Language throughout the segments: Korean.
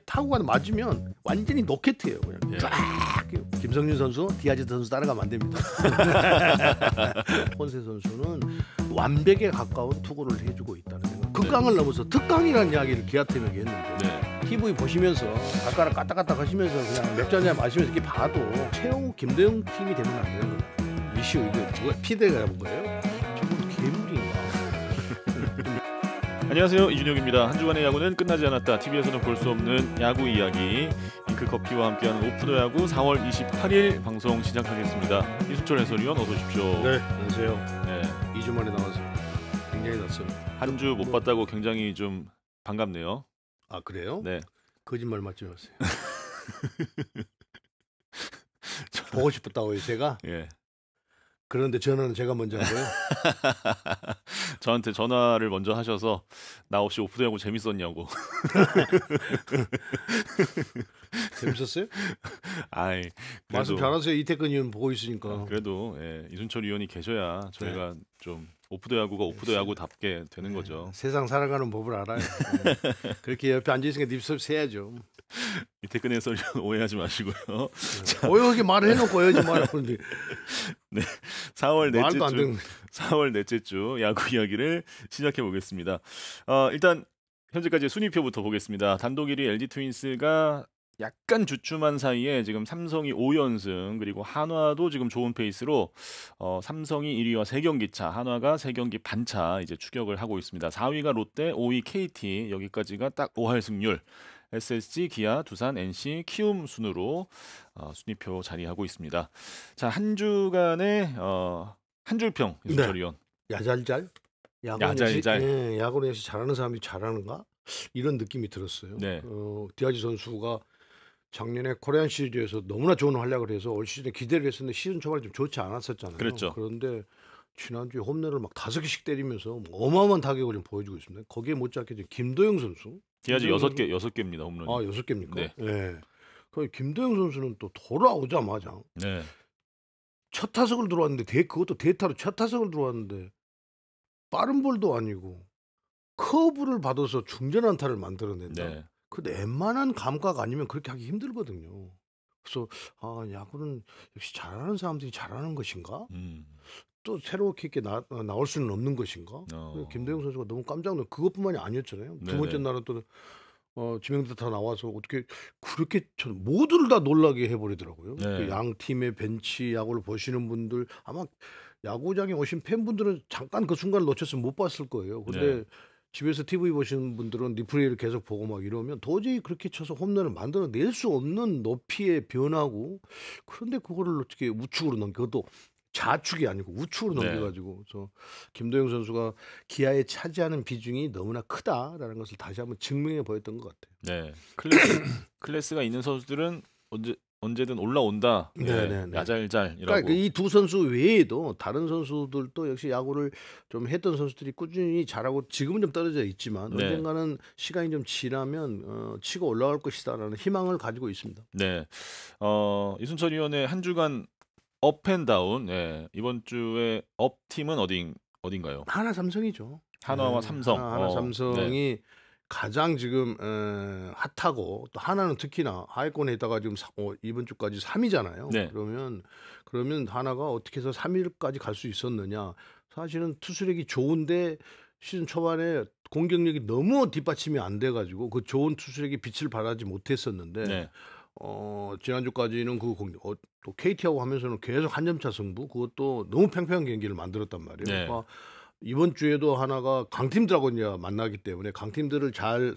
타구가 맞으면 완전히 노켓이에요. 그냥 예. 쫙. 김성준 선수, 디아즈 선수 따라가면 안 됩니다. 폰세 선수는 완벽에 가까운 투구를 해주고 있다는 생각. 극강을 넘어서 특강이라는 이야기를 기아팀에게 했는데 네. TV 보시면서 발가락 까딱까딱 하시면서 그냥 맥주 한잔 마시면서 이렇게 봐도 최영우, 김도영 팀이 되면 안 되는 거예요. 이슈 이거 누가 피드가 잡은 거예요? 저건 괴물인가? 안녕하세요, 이준혁입니다. 한 주간의 야구는 끝나지 않았다. TV에서는 볼 수 없는 야구 이야기 잉크커피와 함께하는 오프더 야구 4월 28일 방송 시작하겠습니다. 이수철 해설위원 어서 오십시오. 네, 안녕하세요. 네. 2주 만에 나와서 굉장히 낯섭니다. 한 주 못 봤다고 굉장히 좀 반갑네요. 아, 그래요? 네. 거짓말 맞지 마세요. 보고 싶었다고요, 제가? 예. 그런데 전화는 제가 먼저 한 거예요? 저한테 전화를 먼저 하셔서 나 없이 오프더 야구 재밌었냐고. 재밌었어요? 아이, 말씀 그래도 잘하세요. 이태근 의원 보고 있으니까. 그래도 예, 이순철 의원이 계셔야 저희가 좀 오프더 야구가 오프더 야구답게 되는 거죠. 세상 살아가는 법을 알아요. 그렇게 옆에 앉아있으니까 닙섭 세야죠. 이태근 해설위원 오해하지 마시고요. 오해하게 말을 해놓고 오해하지 말라는데 네, 4월 말도 안 넷째 되는 주 4월 넷째 주 야구 이야기를 시작해 보겠습니다. 일단 현재까지 순위표부터 보겠습니다. 단독 1위 LG 트윈스가 약간 주춤한 사이에 지금 삼성이 5연승, 그리고 한화도 지금 좋은 페이스로 삼성이 1위와 3경기 차, 한화가 3경기 반차 이제 추격을 하고 있습니다. 4위가 롯데, 5위 KT, 여기까지가 딱 5할 승률. SSG, 기아, 두산, NC, 키움 순으로 순위표 자리하고 있습니다. 자, 한 주간의 한 줄평 이순철 네. 의원. 야잘잘? 야잘잘. 네, 야구를 역시 잘하는 사람이 잘하는가? 이런 느낌이 들었어요. 네. 디아즈 선수가 작년에 코리안 시리즈에서 너무나 좋은 활약을 해서 올 시즌에 기대를 했었는데 시즌 초반에 좀 좋지 않았었잖아요. 그렇죠. 그런데 지난주에 홈런을 막 5개씩 때리면서 어마어마한 타격을 좀 보여주고 있습니다. 거기에 못지않게 지금 김도영 선수. 디아즈 6개입니다, 홈런이. 아, 6개입니까? 네. 네. 그 김도영 선수는 또 돌아오자마자 네. 첫 타석을 들어왔는데 그것도 대타로 첫 타석을 들어왔는데 빠른 볼도 아니고 커브를 받아서 중전 안타를 만들어낸다. 네. 그 웬만한 감각 아니면 그렇게 하기 힘들거든요. 그래서 야구는 역시 잘하는 사람들이 잘하는 것인가? 또 새롭게 이렇게 나올 수는 없는 것인가? 김도영 선수가 너무 깜짝 놀랐어요. 그것뿐만이 아니었잖아요. 두 번째 네네. 날은 날은 또 지명타 다 나와서 어떻게 그렇게 모두를 다 놀라게 해버리더라고요. 네. 그 양 팀의 벤치 야구를 보시는 분들 아마 야구장에 오신 팬분들은 잠깐 그 순간을 놓쳤으면 못 봤을 거예요. 근데 네. 집에서 TV 보시는 분들은 리플레이를 계속 보고 막 이러면 도저히 그렇게 쳐서 홈런을 만들어낼 수 없는 높이의 변화고, 그런데 그거를 어떻게 우측으로 넘겨, 그것도 좌측이 아니고 우측으로 네. 넘겨가지고, 그래서 김도영 선수가 기아에 차지하는 비중이 너무나 크다라는 것을 다시 한번 증명해 보였던 것 같아요. 네. 클래스가 있는 선수들은 언제든 올라온다. 네네네. 야잘잘이라고. 그러니까 이 두 선수 외에도 다른 선수들도 역시 야구를 좀 했던 선수들이 꾸준히 잘하고 지금은 좀 떨어져 있지만 네. 언젠가는 시간이 좀 지나면 치고 올라갈 것이다라는 희망을 가지고 있습니다. 네. 이순철 의원의 한 주간 업앤다운. 예. 이번 주에 업 팀은 어딘가요? 하나 삼성이죠. 한화와 삼성. 하나 네. 삼성이 가장 지금 핫하고, 또 하나는 특히나 하위권에 있다가 지금 이번 주까지 3위잖아요. 네. 그러면 하나가 어떻게 해서 3위까지 갈 수 있었느냐. 사실은 투수력이 좋은데 시즌 초반에 공격력이 너무 뒷받침이 안 돼가지고 그 좋은 투수력이 빛을 발하지 못했었는데 네. 지난주까지는 또 KT하고 하면서는 계속 한 점차 승부, 그것도 너무 팽팽한 경기를 만들었단 말이에요. 네. 그러니까 이번 주에도 하나가 강팀들하고 이제 만나기 때문에 강팀들을 잘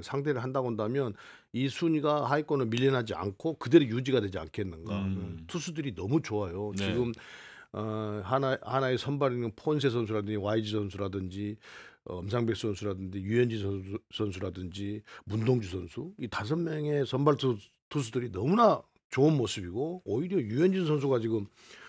상대를 한다고 한다면 이 순위가 하위권을 밀려나지 않고 그대로 유지가 되지 않겠는가. 투수들이 너무 좋아요. 네. 지금 하나의 선발인 폰세 선수라든지 YG 선수라든지 엄상백 선수라든지 유현진 선수라든지 문동주 선수, 이 5명의 선발 투수들이 너무나 좋은 모습이고, 오히려 유현진 선수가 지금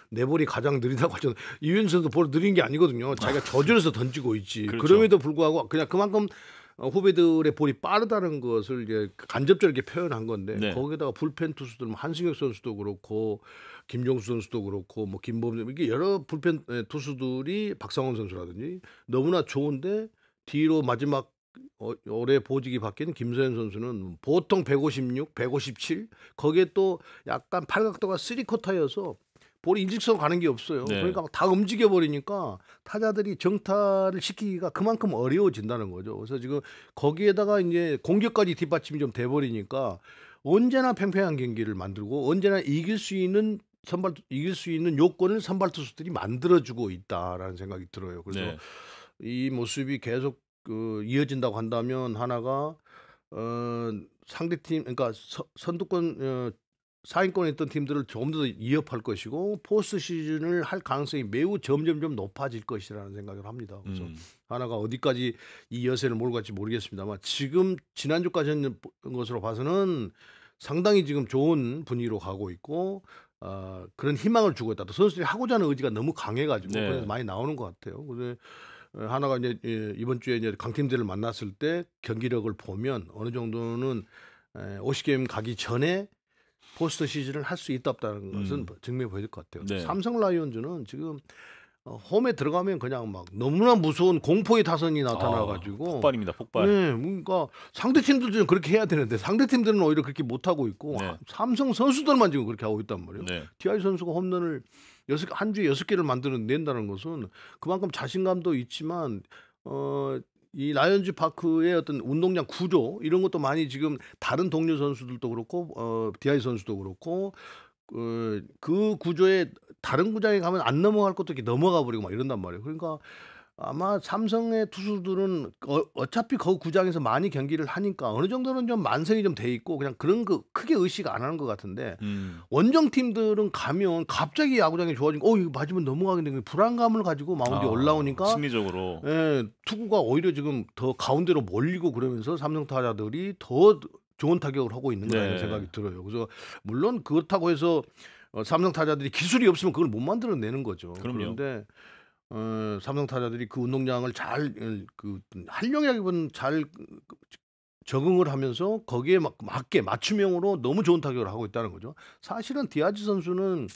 내 볼이 가장 느리다고 하잖아요. 유현진 선수 볼 느린 게 아니거든요. 자기가 저절해서 던지고 있지. 그렇죠. 그럼에도 불구하고 그냥 그만큼 후배들의 볼이 빠르다는 것을 이제 간접적으로 이렇게 표현한 건데, 네. 거기에다가 불펜 투수들, 한승혁 선수도 그렇고 김종수 선수도 그렇고 뭐 김범준, 이게 여러 불펜 투수들이 박상원 선수라든지 너무나 좋은데 뒤로 마지막 올해 보직이 바뀐 김서현 선수는 보통 156, 157 거기에 또 약간 팔각도가 3쿼터여서 볼이 일직선 가는 게 없어요. 네. 그러니까 다 움직여 버리니까 타자들이 정타를 시키기가 그만큼 어려워진다는 거죠. 그래서 지금 거기에다가 이제 공격까지 뒷받침이 좀 돼 버리니까 언제나 팽팽한 경기를 만들고 언제나 이길 수 있는 요건을 선발 투수들이 만들어 주고 있다라는 생각이 들어요. 그래서 네. 이 모습이 계속 이어진다고 한다면 하나가 상대팀 그러니까 선두권 4인권에 있던 팀들을 조금 더 위협할 것이고 포스트 시즌을 할 가능성이 매우 점점점 높아질 것이라는 생각을 합니다. 그래서 하나가 어디까지 이 여세를 몰고 갈지 모르겠습니다만 지금 지난주까지 했는 것으로 봐서는 상당히 지금 좋은 분위기로 가고 있고 그런 희망을 주고 있다. 또 선수들이 하고자 하는 의지가 너무 강해가지고 네. 그래서 많이 나오는 것 같아요. 근데 하나가 이제 이번 주에 이제 강팀들을 만났을 때 경기력을 보면 어느 정도는 오시게임 가기 전에 포스트 시즌을 할 수 있다 없다는 것은 증명해 보일 것 같아요. 네. 삼성 라이온즈는 지금 홈에 들어가면 그냥 막 너무나 무서운 공포의 타선이 나타나가지고 폭발입니다. 폭발. 네, 그러니까 상대 팀들도 그렇게 해야 되는데 상대 팀들은 오히려 그렇게 못 하고 있고 네. 삼성 선수들만 지금 그렇게 하고 있단 말이에요. 네. 디아이 선수가 홈런을 한 주에 6개를 만들어낸다는 것은 그만큼 자신감도 있지만 이 라이온즈 파크의 어떤 운동장 구조 이런 것도 많이 지금 다른 동료 선수들도 그렇고 디아이 선수도 그렇고 그 구조에 다른 구장에 가면 안 넘어갈 것도 이렇게 넘어가 버리고 막 이런단 말이에요. 그러니까 아마 삼성의 투수들은 어차피 그 구장에서 많이 경기를 하니까 어느 정도는 좀 만성이 좀 돼 있고 그냥 그런 거 크게 의식 안 하는 것 같은데 원정 팀들은 가면 갑자기 야구장이 좋아지니까 이거 맞으면 넘어가겠는데 불안감을 가지고 마운드에 올라오니까 심리적으로. 투구가 오히려 지금 더 가운데로 몰리고 그러면서 삼성 타자들이 더 좋은 타격을 하고 있는 거라는 네. 생각이 들어요. 그래서 물론 그렇다고 해서 삼성 타자들이 기술이 없으면 그걸 못 만들어내는 거죠. 그럼요. 그런데 삼성 타자들이 그 운동장을 잘 활용하기보다는 잘 적응을 하면서 거기에 맞게 맞춤형으로 너무 좋은 타격을 하고 있다는 거죠. 사실은 디아즈 선수는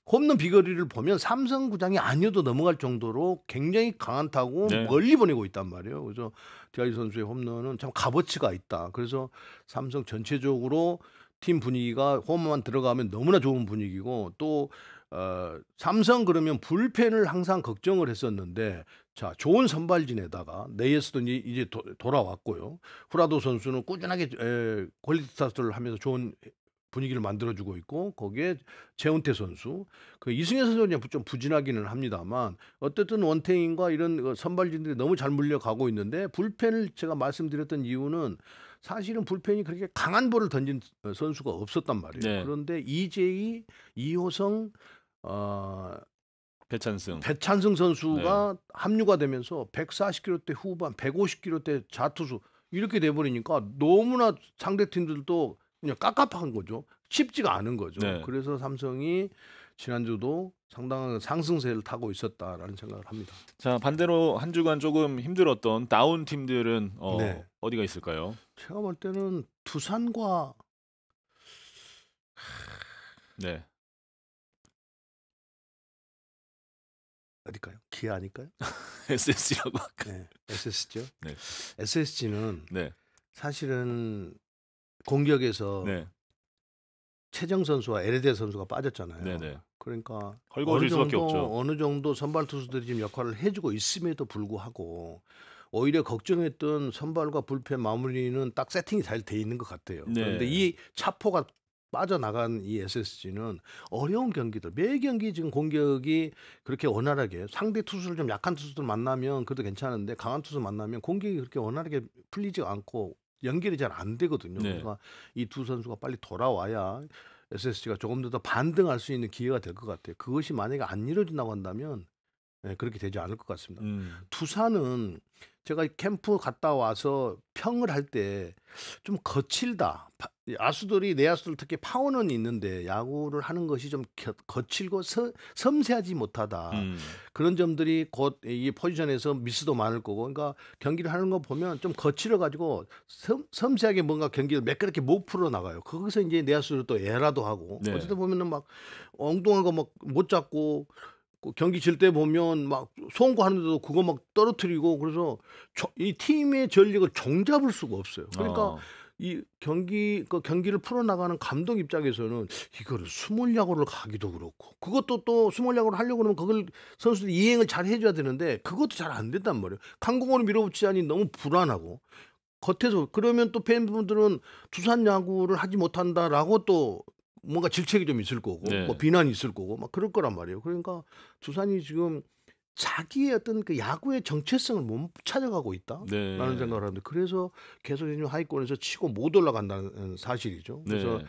홈런 비거리를 보면 삼성 구장이 아니어도 넘어갈 정도로 굉장히 강한 타구 네. 멀리 보내고 있단 말이에요. 그래서 디아즈 선수의 홈런은 참 값어치가 있다. 그래서 삼성 전체적으로 팀 분위기가 홈만 들어가면 너무나 좋은 분위기고 또 삼성 그러면 불펜을 항상 걱정을 했었는데 자 좋은 선발진에다가 네이에스도 이제 돌아왔고요. 후라도 선수는 꾸준하게 퀄리티 스타트를 하면서 좋은 분위기를 만들어주고 있고 거기에 최은태 선수, 그 이승현 선수는 좀 부진하기는 합니다만 어쨌든 원태인과 이런 선발진들이 너무 잘 물려가고 있는데 불펜을 제가 말씀드렸던 이유는 사실은 불펜이 그렇게 강한 볼을 던진 선수가 없었단 말이에요. 네. 그런데 이재희, 이호성, 배찬승 선수가 합류가 되면서 140km대 후반, 150km대 자투수 이렇게 돼버리니까 너무나 상대 팀들도 그냥 깝깝한 거죠. 쉽지가 않은 거죠. 네. 그래서 삼성이 지난주도 상당한 상승세를 타고 있었다라는 생각을 합니다. 자, 반대로 한 주간 조금 힘들었던 다운 팀들은 네. 어디가 있을까요? 제가 볼 때는 두산과 네. 어딜까요? 기아 아닐까요? SSG라고 아까. 네, SSG요. 네. SSG는 네. 사실은 공격에서 네. 최정 선수와 에레데 선수가 빠졌잖아요. 네네. 그러니까 헐거워질 수밖에 없죠. 어느 정도 선발 투수들이 지금 역할을 해주고 있음에도 불구하고 오히려 걱정했던 선발과 불펜 마무리는 딱 세팅이 잘 돼 있는 것 같아요. 네. 그런데 이 차포가 빠져나간 이 SSG는 어려운 경기들 매 경기 지금 공격이 그렇게 원활하게 상대 투수를 좀 약한 투수들 만나면 그래도 괜찮은데 강한 투수 만나면 공격이 그렇게 원활하게 풀리지 않고 연결이 잘 안 되거든요. 네. 그러니까 이 두 선수가 빨리 돌아와야 SSG가 조금 더 반등할 수 있는 기회가 될 것 같아요. 그것이 만약에 안 이루어진다고 한다면 그렇게 되지 않을 것 같습니다. 투사는 제가 캠프 갔다 와서 평을 할 때 좀 거칠다. 야수들이 내야수들 특히 파워는 있는데 야구를 하는 것이 좀 거칠고 섬세하지 못하다. 그런 점들이 곧 이 포지션에서 미스도 많을 거고, 그러니까 경기를 하는 거 보면 좀 거칠어 가지고 섬세하게 뭔가 경기를 매끄럽게 못 풀어 나가요. 거기서 이제 내야수를 또 에라도 하고, 네. 어쨌든 보면은 막 엉뚱한 거 막 못 잡고 그 경기 질 때 보면 막 송구하는데도 그거 막 떨어뜨리고 그래서 이 팀의 전력을 종잡을 수가 없어요. 그러니까 어. 이 경기를 풀어나가는 감독 입장에서는 이거를 스몰 야구를 가기도 그렇고 그것도 또 스몰 야구를 하려고 그러면 그걸 선수들이 이행을 잘 해줘야 되는데 그것도 잘 안 된단 말이에요. 강공으로 밀어붙이자니 너무 불안하고 겉에서 그러면 또 팬분들은 두산 야구를 하지 못한다라고 또 뭔가 질책이 좀 있을 거고 네. 뭐 비난이 있을 거고 막 그럴 거란 말이에요. 그러니까 두산이 지금 자기의 어떤 그 야구의 정체성을 못 찾아가고 있다라는 네. 생각을 하는데 그래서 계속 지금 하위권에서 치고 못 올라간다는 사실이죠. 그래서 네.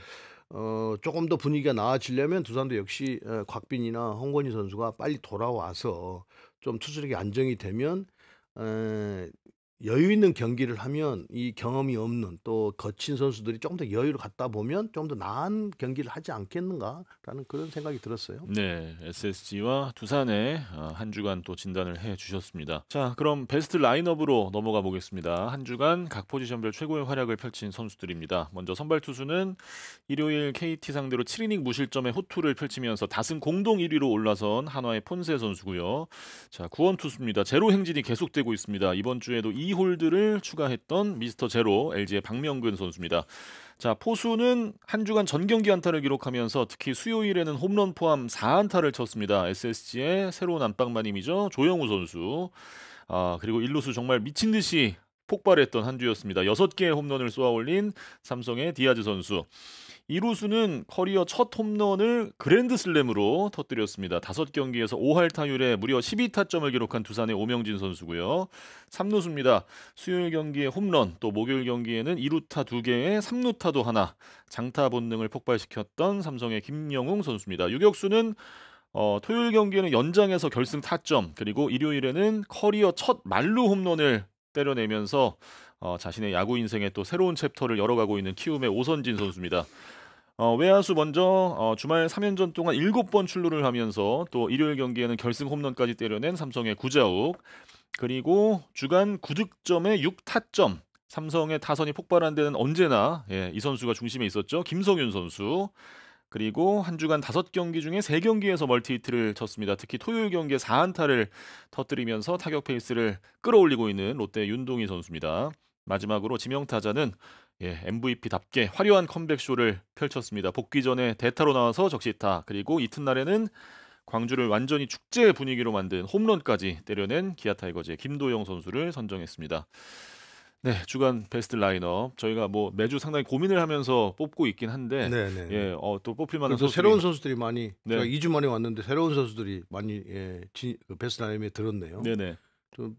조금 더 분위기가 나아지려면 두산도 역시 곽빈이나 홍건희 선수가 빨리 돌아와서 좀 투수력이 안정이 되면 에, 여유 있는 경기를 하면 이 경험이 없는 또 거친 선수들이 조금 더 여유를 갖다 보면 좀 더 나은 경기를 하지 않겠는가라는 그런 생각이 들었어요. 네, SSG와 두산의 한 주간 또 진단을 해 주셨습니다. 자, 그럼 베스트 라인업으로 넘어가 보겠습니다. 한 주간 각 포지션별 최고의 활약을 펼친 선수들입니다. 먼저 선발 투수는 일요일 KT 상대로 7이닝 무실점의 호투를 펼치면서 다승 공동 1위로 올라선 한화의 폰세 선수고요. 자, 구원 투수입니다. 제로 행진이 계속되고 있습니다. 이번 주에도 2홀드를 추가했던 미스터 제로 LG의 박명근 선수입니다. 자, 포수는 한 주간 전 경기 안타를 기록하면서 특히 수요일에는 홈런 포함 4안타를 쳤습니다. SSG의 새로운 안방마님이죠. 조영우 선수. 그리고 일루수 정말 미친 듯이 폭발했던 한 주였습니다. 6개의 홈런을 쏘아올린 삼성의 디아즈 선수. 이루수는 커리어 첫 홈런을 그랜드슬램으로 터뜨렸습니다. 5경기에서 5할 타율에 무려 12타점을 기록한 두산의 오명진 선수고요. 3루수입니다. 수요일 경기에 홈런, 또 목요일 경기에는 2루타 2개에 3루타도 하나, 장타 본능을 폭발시켰던 삼성의 김영웅 선수입니다. 유격수는 토요일 경기에는 연장에서 결승 타점, 그리고 일요일에는 커리어 첫 만루 홈런을 때려내면서 자신의 야구 인생의 또 새로운 챕터를 열어가고 있는 키움의 오선진 선수입니다. 외야수 먼저 주말 3연전 동안 7번 출루를 하면서 또 일요일 경기에는 결승 홈런까지 때려낸 삼성의 구자욱, 그리고 주간 9득점에 6타점, 삼성의 타선이 폭발한 데는 언제나 이 선수가 중심에 있었죠. 김성윤 선수. 그리고 한 주간 5경기 중에 3경기에서 멀티히트를 쳤습니다. 특히 토요일 경기에 4안타를 터뜨리면서 타격 페이스를 끌어올리고 있는 롯데 윤동희 선수입니다. 마지막으로 지명타자는 MVP답게 화려한 컴백쇼를 펼쳤습니다. 복귀 전에 대타로 나와서 적시타, 그리고 이튿날에는 광주를 완전히 축제 분위기로 만든 홈런까지 때려낸 기아 타이거즈의 김도영 선수를 선정했습니다. 네, 주간 베스트 라인업 저희가 뭐 매주 상당히 고민을 하면서 뽑고 있긴 한데 네네. 또 뽑힐 만한 그래서 선수들이 새로운 선수들이 많이 네. 제가 2주 만에 왔는데 새로운 선수들이 많이 그 베스트 라인에 들었네요. 네네. 좀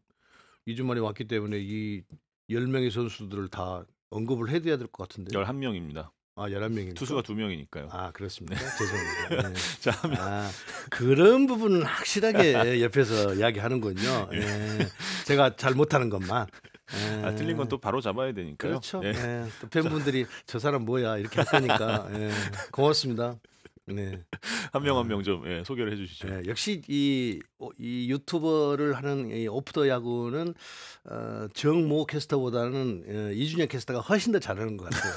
2주 만에 왔기 때문에 이 10명의 선수들을 다 언급을 해야 될 것 같은데. 11명입니다. 11명입니까? 투수가 2명이니까요. 그렇습니까? 죄송합니다. 네. 자, 그런 부분은 확실하게 옆에서 이야기하는군요. 제가 잘 못하는 것만. 틀린 건 또 바로 잡아야 되니까요. 그렇죠. 네. 또 팬분들이 저 사람 뭐야 이렇게 할 거니까. 고맙습니다. 네. 한 명 한 명 좀 소개를 해주시죠. 역시 이 유튜버를 하는 이 오프 더 야구는 정모 캐스터보다는 이준혁 캐스터가 훨씬 더 잘하는 것 같아요.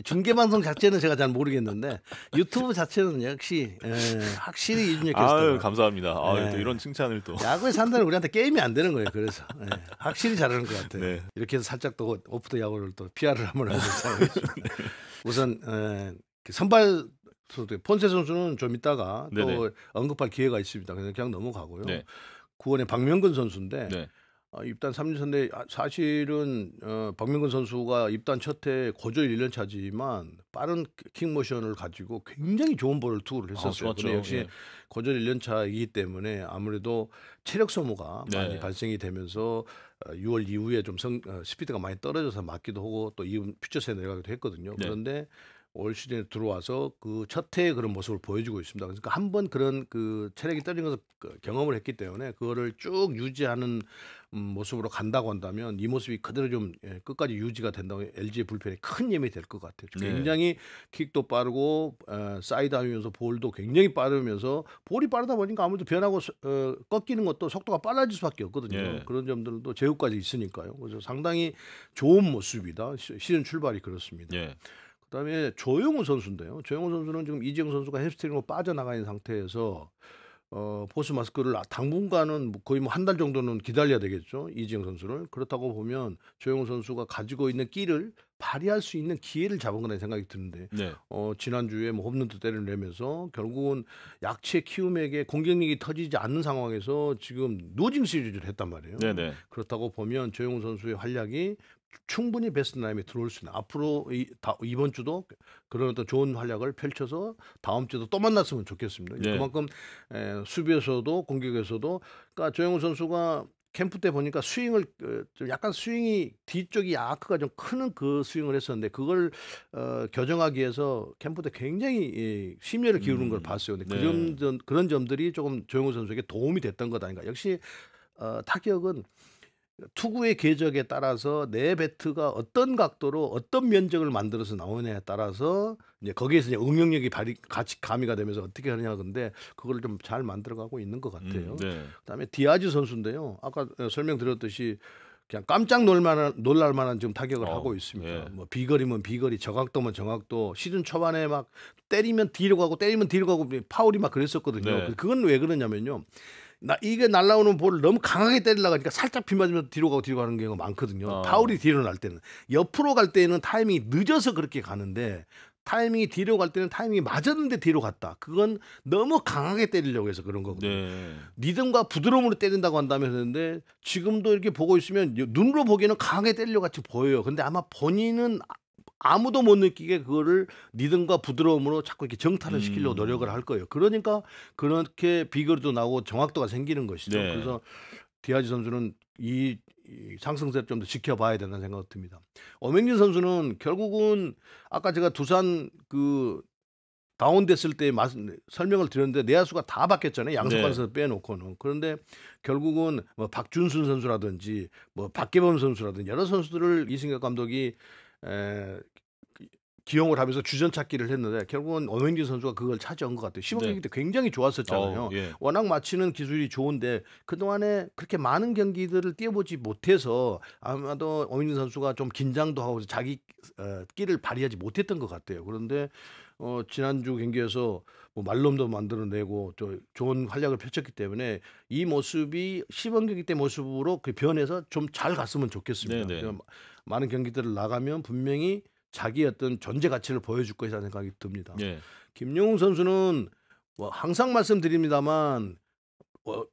중계 방송 자체는 제가 잘 모르겠는데 유튜브 자체는 역시 확실히 이준혁 캐스터. 감사합니다. 또 이런 칭찬을 또. 야구에 산다는 우리한테 게임이 안 되는 거예요. 그래서 확실히 잘하는 것 같아요. 네. 이렇게 해서 살짝 또 오프 더 야구를 또 PR을 한번 하겠습니다. 우선 선발 선수 폰세 선수는 좀 이따가 네네. 또 언급할 기회가 있습니다. 그래서 그냥 넘어가고요. 네. 구원의 박명근 선수인데 네. 입단 3년차인데 사실은 박명근 선수가 입단 첫해 고졸 1년 차지만 빠른 킥모션을 가지고 굉장히 좋은 볼을 투구를 했었어요. 좋았죠. 역시 고졸 1년 차이기 때문에 아무래도 체력 소모가 많이 발생이 되면서 6월 이후에 좀 스피드가 많이 떨어져서 맞기도 하고 또 이후 퓨처스에 내려가기도 했거든요. 그런데 올 시즌에 들어와서 그 첫 해의 그런 모습을 보여주고 있습니다. 그러니까 한번 그런 그 체력이 떨어진 것을 경험을 했기 때문에 그거를 쭉 유지하는 모습으로 간다고 한다면 이 모습이 그대로 좀 끝까지 유지가 된다면 LG의 불펜에 큰 힘이 될 것 같아요. 굉장히 킥도 빠르고 사이드하면서 볼도 굉장히 빠르면서 볼이 빠르다 보니까 아무래도 변하고 꺾이는 것도 속도가 빨라질 수밖에 없거든요. 그런 점들도 제구까지 있으니까요. 그래서 상당히 좋은 모습이다. 시즌 출발이 그렇습니다. 그다음에 조용우 선수인데요. 조용우 선수는 지금 이재영 선수가 햄스트링으로 빠져나가 있는 상태에서 보스 마스크를 당분간은 뭐 거의 뭐 한 달 정도는 기다려야 되겠죠, 이재영 선수를. 그렇다고 보면 조용우 선수가 가지고 있는 끼를 발휘할 수 있는 기회를 잡은 거라는 생각이 드는데 네. 지난주에 뭐 홈런도 때려내면서 결국은 약체 키움에게 공격력이 터지지 않는 상황에서 지금 루징 시리즈를 했단 말이에요. 네네. 그렇다고 보면 조용우 선수의 활약이 충분히 베스트 나인에 들어올 수 있는 앞으로 이번 주도 그런 어떤 좋은 활약을 펼쳐서 다음 주도 또 만났으면 좋겠습니다. 네. 그만큼 수비에서도 공격에서도 그러니까 조용우 선수가 캠프 때 보니까 스윙을 좀 약간 스윙이 뒤쪽이 아크가 좀 크는 그 스윙을 했었는데 그걸 교정하기 위해서 캠프 때 굉장히 심혈을 기울이는 걸 봤어요. 근데 네. 그런 점들이 조금 조용우 선수에게 도움이 됐던 것 아닌가. 역시 타격은 투구의 궤적에 따라서 내 배트가 어떤 각도로 어떤 면적을 만들어서 나오냐에 따라서 이제 거기에서 이제 응용력이 같이 가미가 되면서 어떻게 하느냐 근데 그걸 좀 잘 만들어가고 있는 것 같아요. 네. 그다음에 디아즈 선수인데요. 아까 설명드렸듯이 그냥 깜짝 놀랄 만한 지금 타격을 하고 있습니다. 예. 뭐 비거리면 비거리, 정확도면 정확도. 시즌 초반에 막 때리면 뒤로 가고 때리면 뒤로 가고 파울이 막 그랬었거든요. 네. 그건 왜 그러냐면요. 이게 날라오는 볼을 너무 강하게 때리려고 하니까 살짝 빗 맞으면 뒤로 가는 경우가 많거든요. 파울이 뒤로 날 때는. 옆으로 갈 때는 타이밍이 늦어서 그렇게 가는데 타이밍이 뒤로 갈 때는 타이밍이 맞았는데 뒤로 갔다. 그건 너무 강하게 때리려고 해서 그런 거거든요. 네. 리듬과 부드러움으로 때린다고 한다면 했는데 지금도 이렇게 보고 있으면 눈으로 보기에는 강하게 때리려 같이 보여요. 근데 아마 본인은 아무도 못 느끼게 그거를 리듬과 부드러움으로 자꾸 이렇게 정타를 시키려고 노력을 할 거예요. 그러니까 그렇게 비거리도 나오고 정확도가 생기는 것이죠. 네. 그래서 디아즈 선수는 이 상승세를 좀 더 지켜봐야 된다는 생각이 듭니다. 엄행진 선수는 결국은 아까 제가 두산 그 다운됐을 때 설명을 드렸는데 내야수가 다 바뀌었잖아요. 양석환 빼놓고는. 그런데 결국은 뭐 박준순 선수라든지 뭐 박계범 선수라든지 여러 선수들을 이승엽 감독이 기용을 하면서 주전 찾기를 했는데 결국은 엄행진 선수가 그걸 차지한 것 같아요. 15경기 때 굉장히 좋았었잖아요. 예. 워낙 맞히는 기술이 좋은데 그동안에 그렇게 많은 경기들을 뛰어보지 못해서 아마도 엄행진 선수가 좀 긴장도 하고 자기 끼를 발휘하지 못했던 것 같아요. 그런데 지난주 경기에서 뭐 말롬도 만들어내고 또 좋은 활약을 펼쳤기 때문에 이 모습이 시범 경기 때 모습으로 그 변해서 좀 잘 갔으면 좋겠습니다. 네네. 많은 경기들을 나가면 분명히 자기 어떤 존재 가치를 보여줄 것이라는 생각이 듭니다. 예. 김용웅 선수는 뭐 항상 말씀드립니다만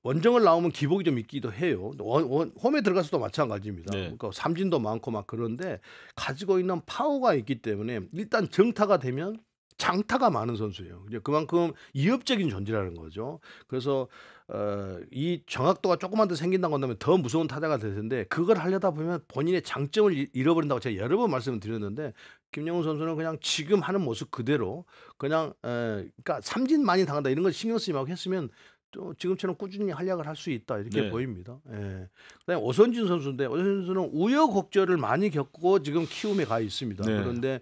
원정을 나오면 기복이 좀 있기도 해요. 홈에 들어가서도 마찬가지입니다. 네. 그러니까 삼진도 많고 막 그런데 가지고 있는 파워가 있기 때문에 일단 정타가 되면 장타가 많은 선수예요. 이제 그만큼 위협적인 존재라는 거죠. 그래서 이 정확도가 조금만 더 생긴다고 한다면 더 무서운 타자가 될 텐데 그걸 하려다 보면 본인의 장점을 잃어버린다고 제가 여러 번 말씀을 드렸는데 김영훈 선수는 그냥 지금 하는 모습 그대로 그냥 그러니까 삼진 많이 당한다 이런 걸 신경 쓰지 말고 했으면 또 지금처럼 꾸준히 활약을 할 수 있다 이렇게 네. 보입니다. 예. 그다음에 오선진 선수인데 오선진 선수는 우여곡절을 많이 겪고 지금 키움에 가 있습니다. 네. 그런데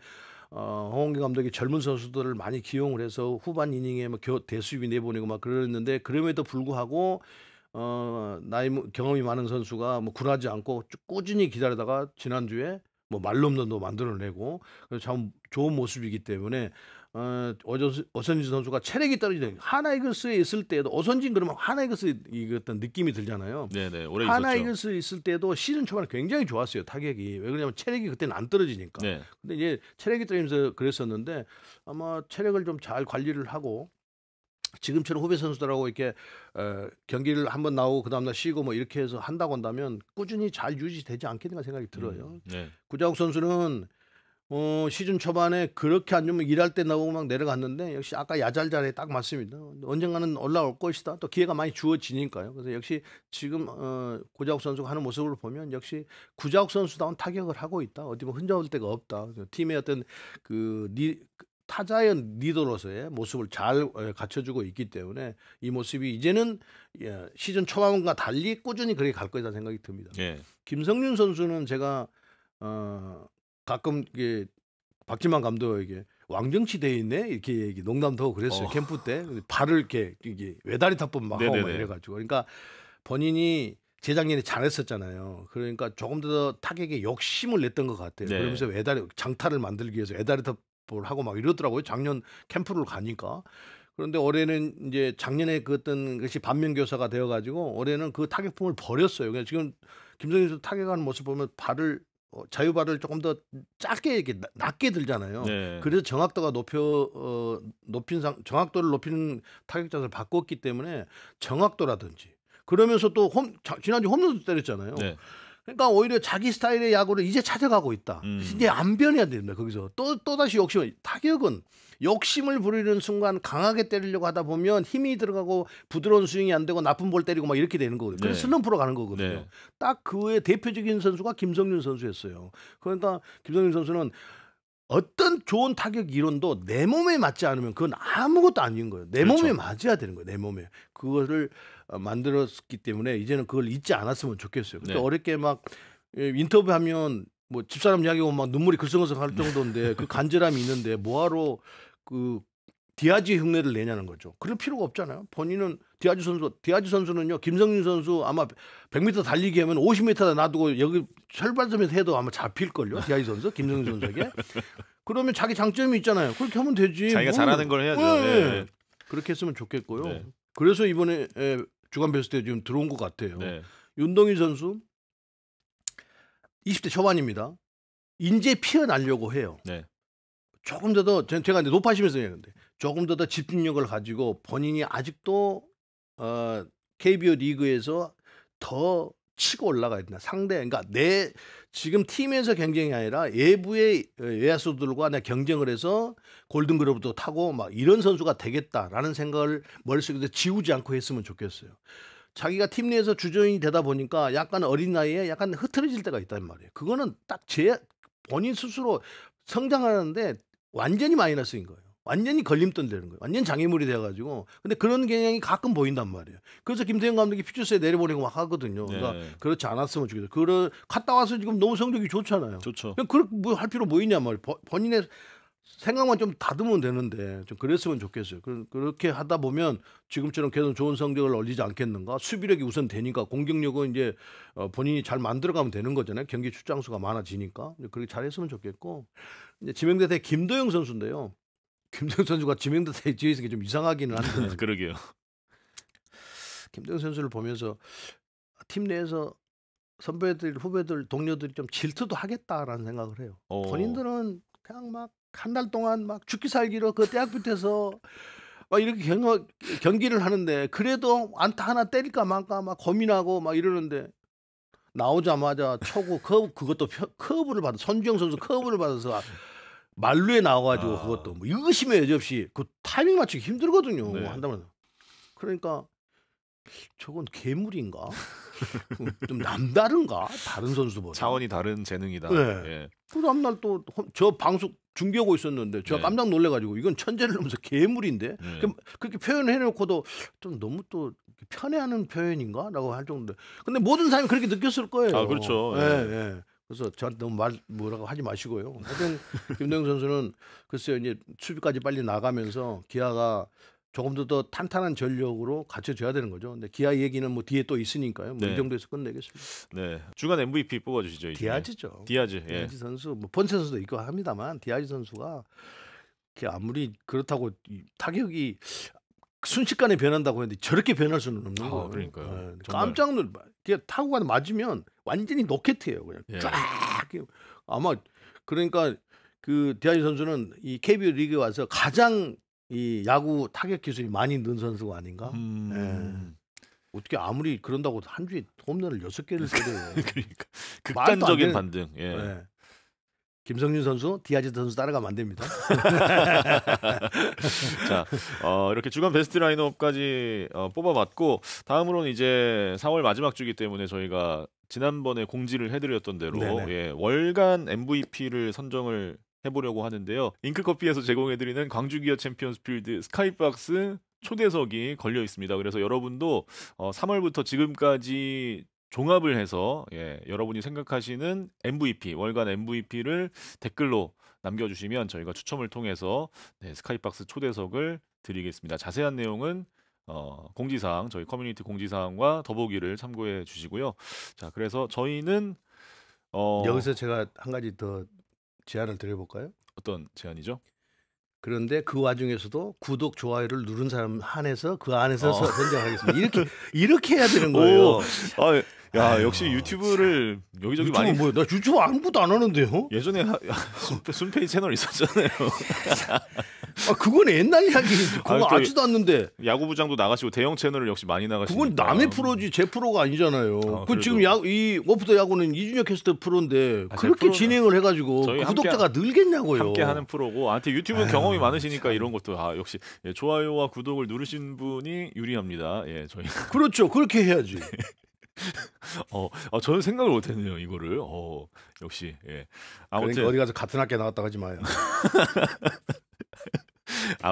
홍원기 감독이 젊은 선수들을 많이 기용을 해서 후반 이닝에 뭐 대수비 내보내고 막 그랬는데 그럼에도 불구하고 경험이 많은 선수가 뭐 굴하지 않고 꾸준히 기다리다가 지난주에 뭐 말롬런도 만들어내고 그래서 참 좋은 모습이기 때문에 오선진 선수가 체력이 떨어지는 하나이글스에 있을 때도 오선진 그러면 하나이글스 이 어떤 느낌이 들잖아요. 네네. 오래 하나이글스에 있을 때도 시즌 초반에 굉장히 좋았어요. 타격이. 왜 그러냐면 체력이 그때는 안 떨어지니까. 네. 근데 이제 체력이 떨어지면서 그랬었는데 아마 체력을 좀 잘 관리를 하고 지금처럼 후배 선수들하고 이렇게 경기를 한번 나오고 그 다음날 쉬고 뭐 이렇게 해서 한다고 한다면 꾸준히 잘 유지되지 않겠는가 생각이 들어요. 네. 구자욱 선수는 시즌 초반에 그렇게 안 좋으면 일할 때 나오고 막 내려갔는데 역시 아까 야잘잘에 딱 맞습니다. 언젠가는 올라올 것이다. 또 기회가 많이 주어지니까요. 그래서 역시 지금 구자욱 선수가 하는 모습을 보면 역시 구자욱 선수다운 타격을 하고 있다. 어디 뭐 흔적을 데가 없다. 팀의 어떤 타자의 리더로서의 모습을 잘 갖춰주고 있기 때문에 이 모습이 이제는 시즌 초반과 달리 꾸준히 그렇게 갈 거다 생각이 듭니다. 예. 김성윤 선수는 제가 가끔 이게 박지만 감독에게 왕정치 돼 있네 이렇게 농담도 하고 그랬어요. 캠프 때 발을 이렇게 외다리 탑법 막 하고 막 이래가지고 그러니까 본인이 재작년에 잘했었잖아요. 그러니까 조금 더 타격에 욕심을 냈던 것 같아요. 네. 그러면서 장타를 만들기 위해서 외다리 탑 하고 막 이러더라고요. 작년 캠프를 가니까. 그런데 올해는 이제 작년에 그 어떤 것이 반면교사가 되어 가지고 올해는 그 타격폼을 버렸어요. 그래서 지금 김성현 선수 타격하는 모습 보면 발을 자유발을 조금 더 작게 이렇게 낮게 들잖아요. 네. 그래서 정확도가 정확도를 높이는 타격 자세를 바꿨기 때문에 정확도라든지 그러면서 또 지난주 홈런도 때렸잖아요. 네. 그러니까 오히려 자기 스타일의 야구를 이제 찾아가고 있다. 이제 안 변해야 됩니다. 거기서 또다시 타격은 욕심을 부리는 순간 강하게 때리려고 하다 보면 힘이 들어가고 부드러운 스윙이 안 되고 나쁜 볼 때리고 막 이렇게 되는 거거든요. 그래서 네. 슬럼프로 가는 거거든요. 네. 딱 그의 대표적인 선수가 김성윤 선수였어요. 그러니까 김성윤 선수는 어떤 좋은 타격 이론도 내 몸에 맞지 않으면 그건 아무것도 아닌 거예요. 내 그렇죠. 몸에 맞아야 되는 거예요. 내 몸에. 그거를 만들었기 때문에 이제는 그걸 잊지 않았으면 좋겠어요. 그때 네. 어렵게 막 인터뷰하면 뭐 집사람 이야기하고 막 눈물이 글썽글썽 할 정도인데 그 간절함이 있는데 뭐하러 그 디아지 흉내를 내냐는 거죠. 그럴 필요가 없잖아요. 본인은 디아지 선수는요. 김성윤 선수 아마 100m 달리기 하면 50m다 놔두고 여기 철발점에서 해도 아마 잡힐걸요. 디아지 선수, 김성윤 선수에게. 그러면 자기 장점이 있잖아요. 그렇게 하면 되지. 자기가 잘하는 걸 해야죠. 네. 네. 그렇게 했으면 좋겠고요. 네. 그래서 이번에 주간 베스트에 지금 들어온 것 같아요. 네. 윤동희 선수 20대 초반입니다. 인제 피어나려고 해요. 네. 조금 더 제가 이제 높아지면서 얘기하는데 조금 더 집중력을 가지고 본인이 아직도 KBO 리그에서 더 치고 올라가야 된다. 그러니까 내 지금 팀에서 경쟁이 아니라 외부의 외야수들과 내 경쟁을 해서 골든글러브도 타고 막 이런 선수가 되겠다라는 생각을 머릿속에서 지우지 않고 했으면 좋겠어요. 자기가 팀 내에서 주전이 되다 보니까 약간 어린 나이에 약간 흐트러질 때가 있단 말이에요. 그거는 딱 본인 스스로 성장하는데 완전히 마이너스인 거예요. 완전히 걸림돌 되는 거예요. 완전 장애물이 돼가지고. 근데 그런 경향이 가끔 보인단 말이에요. 그래서 김태형 감독이 퓨처스에 내려보내고 막 하거든요. 그러니까 네. 그렇지 않았으면 좋겠어요. 갔다 와서 지금 너무 성적이 좋잖아요. 좋죠. 그렇게 뭐 할 필요 뭐 있냐 말이에요. 본인의 생각만 좀 다듬으면 되는데 좀 그랬으면 좋겠어요. 그렇게 하다 보면 지금처럼 계속 좋은 성적을 올리지 않겠는가? 수비력이 우선 되니까 공격력은 이제 본인이 잘 만들어가면 되는 거잖아요. 경기 출장수가 많아지니까 그렇게 잘했으면 좋겠고 이제 지명대대 김도영 선수인데요. 김도영 선수가 지명대대 지어 있는 게 좀 이상하기는 한데 그러게요. 김도영 선수를 보면서 팀 내에서 선배들, 후배들, 동료들이 좀 질투도 하겠다라는 생각을 해요. 본인들은 그냥 막 한 달 동안 막 죽기 살기로 그 대학부터서 막 이렇게 경기를 하는데 그래도 안타 하나 때릴까 말까 막 고민하고 막 이러는데 나오자마자 초구 그것도 커브를 받아 손주영 선수 커브를 받아서 말루에 나와가지고 그것도 뭐 의심의 여지없이 그 타이밍 맞추기 힘들거든요. 네. 한다면 그러니까 저건 괴물인가? 좀 남다른가? 다른 선수보다. 차원이 다른 재능이다. 네. 예. 그 다음날 또 저 방송 중계하고 있었는데 제가 네. 깜짝 놀래가지고 이건 천재를 넘어서 괴물인데 네. 그렇게 표현해놓고도 좀 너무 또 편애하는 표현인가? 라고 할 정도. 근데 모든 사람이 그렇게 느꼈을 거예요. 아, 그렇죠. 예, 예. 예. 그래서 저한테 너무 뭐라고 하지 마시고요. 하여튼 김도영 선수는 글쎄요 이제 수비까지 빨리 나가면서 기아가 조금 더 탄탄한 전력으로 갖춰줘야 되는 거죠. 근데 기아 얘기는 뭐 뒤에 또 있으니까요. 뭐 이 네. 정도에서 끝내겠습니다. 네. 주간 MVP 뽑아주시죠. 이제. 디아즈죠. 디아즈. 예. 디아즈 선수 뭐 폰세 선수도 있고 합니다만 디아즈 선수가 아무리 그렇다고 타격이 순식간에 변한다고 했는데 저렇게 변할 수는 없는 거예요. 그러니까요. 예, 정말. 깜짝 놀. 타구가 맞으면 완전히 로켓이에요. 그냥 예. 쫙. 아마 그러니까 그 디아즈 선수는 이 KBO 리그에 와서 가장 이 야구 타격 기술이 많이 는 선수가 아닌가? 예. 어떻게 아무리 그런다고 한 주에 홈런을 6개를 때려요. 그러니까 극단적인 반등. 예. 예. 김성윤 선수, 디아즈 선수 따라가면 안 됩니다. 자, 이렇게 주간 베스트 라인업까지 뽑아봤고 다음으로는 이제 4월 마지막 주기 때문에 저희가 지난번에 공지를 해드렸던 대로 예, 월간 MVP를 선정을 해보려고 하는데요. 잉크커피에서 제공해드리는 광주기아 챔피언스필드 스카이박스 초대석이 걸려 있습니다. 그래서 여러분도 3월부터 지금까지 종합을 해서 여러분이 생각하시는 MVP, 월간 MVP를 댓글로 남겨주시면 저희가 추첨을 통해서 스카이박스 초대석을 드리겠습니다. 자세한 내용은 공지사항, 저희 커뮤니티 공지사항과 더보기를 참고해 주시고요. 자, 그래서 저희는 여기서 제가 한 가지 더 제안을 드려볼까요? 어떤 제안이죠? 그런데 그 와중에서도 구독, 좋아요를 누른 사람 한해서 그 안에서 어. 선정하겠습니다. 이렇게 해야 되는 오, 거예요. 야, 아유, 역시 유튜브를 여기저기 유튜브 많이 뭐야? 나 유튜브 아무것도 안 하는데요. 예전에 순페이 채널 있었잖아요. 그건 옛날 이야기. 그거 또 아지도 않는데. 야구부장도 나가시고 대형 채널을 역시 많이 나가시니까. 그건 남의 프로지 제 프로가 아니잖아요. 그 지금 그래도. 이 오프더 야구는 이준혁 캐스터 프로인데 제 그렇게 프로는 진행을 해가지고 저희 구독자가 늘겠냐고요. 함께 하는 프로고, 유튜브 아유, 경험이 많으시니까 참. 이런 것도 역시 좋아요와 구독을 누르신 분이 유리합니다. 예, 저희. 그렇죠. 그렇게 해야지. 저는 생각을 못했네요, 이거를. 역시. 예. 아무튼 그러니까 어디 가서 같은 학교 나왔다 하지 마요.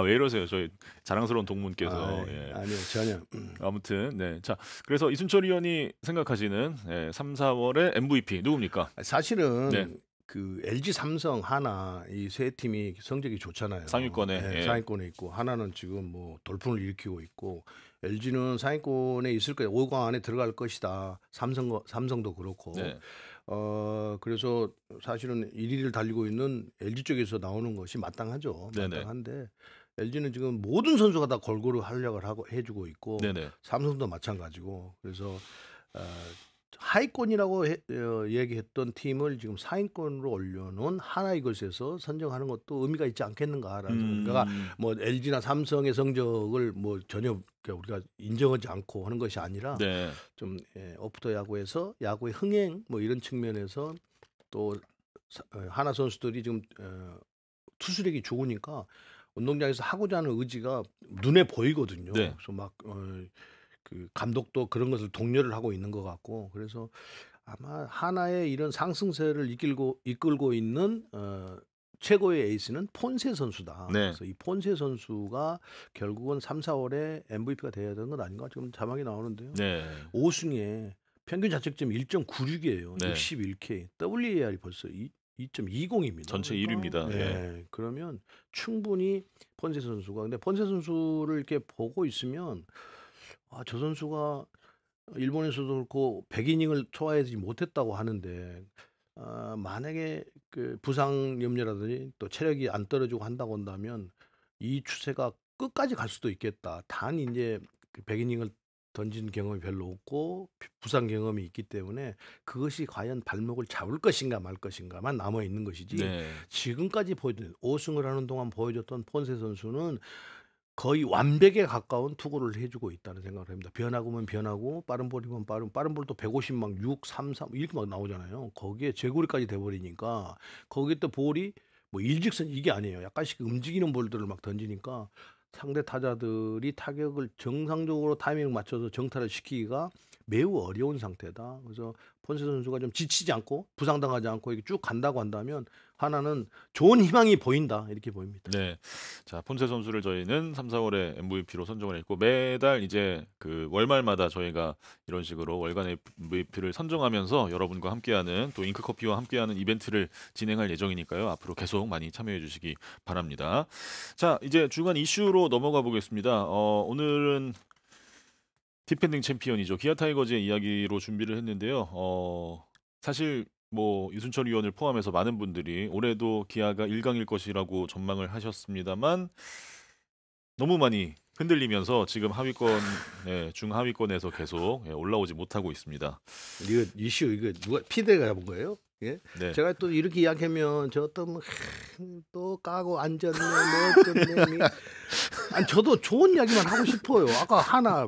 왜 이러세요? 저희 자랑스러운 동문께서. 예. 아니요, 전혀. 아무튼 네. 자, 그래서 이순철 의원이 생각하시는 3, 4월의 MVP 누굽니까? 사실은 네. 그 LG, 삼성, 하나 이 세 팀이 성적이 좋잖아요. 상위권에. 네, 예. 상위권에 있고 하나는 지금 뭐 돌풍을 일으키고 있고 LG는 상위권에 있을 거예요. 5강 안에 들어갈 것이다. 삼성도 그렇고. 네. 그래서 사실은 1위를 달리고 있는 LG 쪽에서 나오는 것이 마땅하죠. 네네. 마땅한데 LG는 지금 모든 선수가 다 골고루 활약을 하고 해주고 있고 네네. 삼성도 마찬가지고 그래서 하위권이라고 얘기했던 팀을 지금 상위권으로 올려놓은 하나이글스에서 선정하는 것도 의미가 있지 않겠는가라는 그러니까 뭐 LG나 삼성의 성적을 뭐 전혀 우리가 인정하지 않고 하는 것이 아니라 네. 좀 오프더 야구에서 야구의 흥행 뭐 이런 측면에서 또 하나 선수들이 지금 투수력이 좋으니까 운동장에서 하고자 하는 의지가 눈에 보이거든요. 네. 그래서 막 그 감독도 그런 것을 독려를 하고 있는 것 같고 그래서 아마 하나의 이런 상승세를 이끌고 있는 최고의 에이스는 폰세 선수다. 네. 그래서 이 폰세 선수가 결국은 3, 4월에 MVP가 돼야 되는 건 아닌가 지금 자막이 나오는데요. 네. 5승에 평균 자책점 1.96이에요. 네. 61K. WAR이 벌써 2.20입니다. 전체 1위입니다. 네. 그러면 충분히 폰세 선수가 근데 폰세 선수를 이렇게 보고 있으면 저 선수가 일본에서도 그렇고 100이닝을 소화하지 못했다고 하는데 만약에 그 부상 염려라든지 또 체력이 안 떨어지고 한다고 한다면 이 추세가 끝까지 갈 수도 있겠다. 단 이제 그 100이닝을 던진 경험이 별로 없고 부상 경험이 있기 때문에 그것이 과연 발목을 잡을 것인가 말 것인가만 남아 있는 것이지. 네. 지금까지 보여준 5승을 하는 동안 보여줬던 폰세 선수는 거의 완벽에 가까운 투구를 해주고 있다는 생각을 합니다. 변화구면 변화구, 빠른 볼이면 빠른 볼도 150 막 6, 3, 3 이렇게 막 나오잖아요. 거기에 제구리까지 돼버리니까 거기에 또 볼이 뭐 일직선 이게 아니에요. 약간씩 움직이는 볼들을 막 던지니까 상대 타자들이 타격을 정상적으로 타이밍을 맞춰서 정타를 시키기가 매우 어려운 상태다. 그래서 폰세 선수가 좀 지치지 않고 부상당하지 않고 이렇게 쭉 간다고 한다면 하나는 좋은 희망이 보인다 이렇게 보입니다. 네. 자, 폰세 선수를 저희는 3, 4월에 MVP로 선정을 했고 매달 이제 그 월말마다 저희가 이런 식으로 월간 MVP를 선정하면서 여러분과 함께하는 또 잉크커피와 함께하는 이벤트를 진행할 예정이니까요. 앞으로 계속 많이 참여해 주시기 바랍니다. 자, 이제 주간 이슈로 넘어가 보겠습니다. 오늘은 디펜딩 챔피언이죠. 기아 타이거즈의 이야기로 준비를 했는데요. 사실 뭐 이순철 의원을 포함해서 많은 분들이 올해도 기아가 1강일 것이라고 전망을 하셨습니다만 너무 많이 흔들리면서 지금 하위권, 중하위권에서 계속 올라오지 못하고 있습니다. 이거 이슈 이거 누가 피디가 잡은 거예요? 예? 네. 제가 또 이렇게 이야기하면 또 까고 앉았네 뭐 어쩌네 아니 저도 좋은 이야기만 하고 싶어요. 아까 하나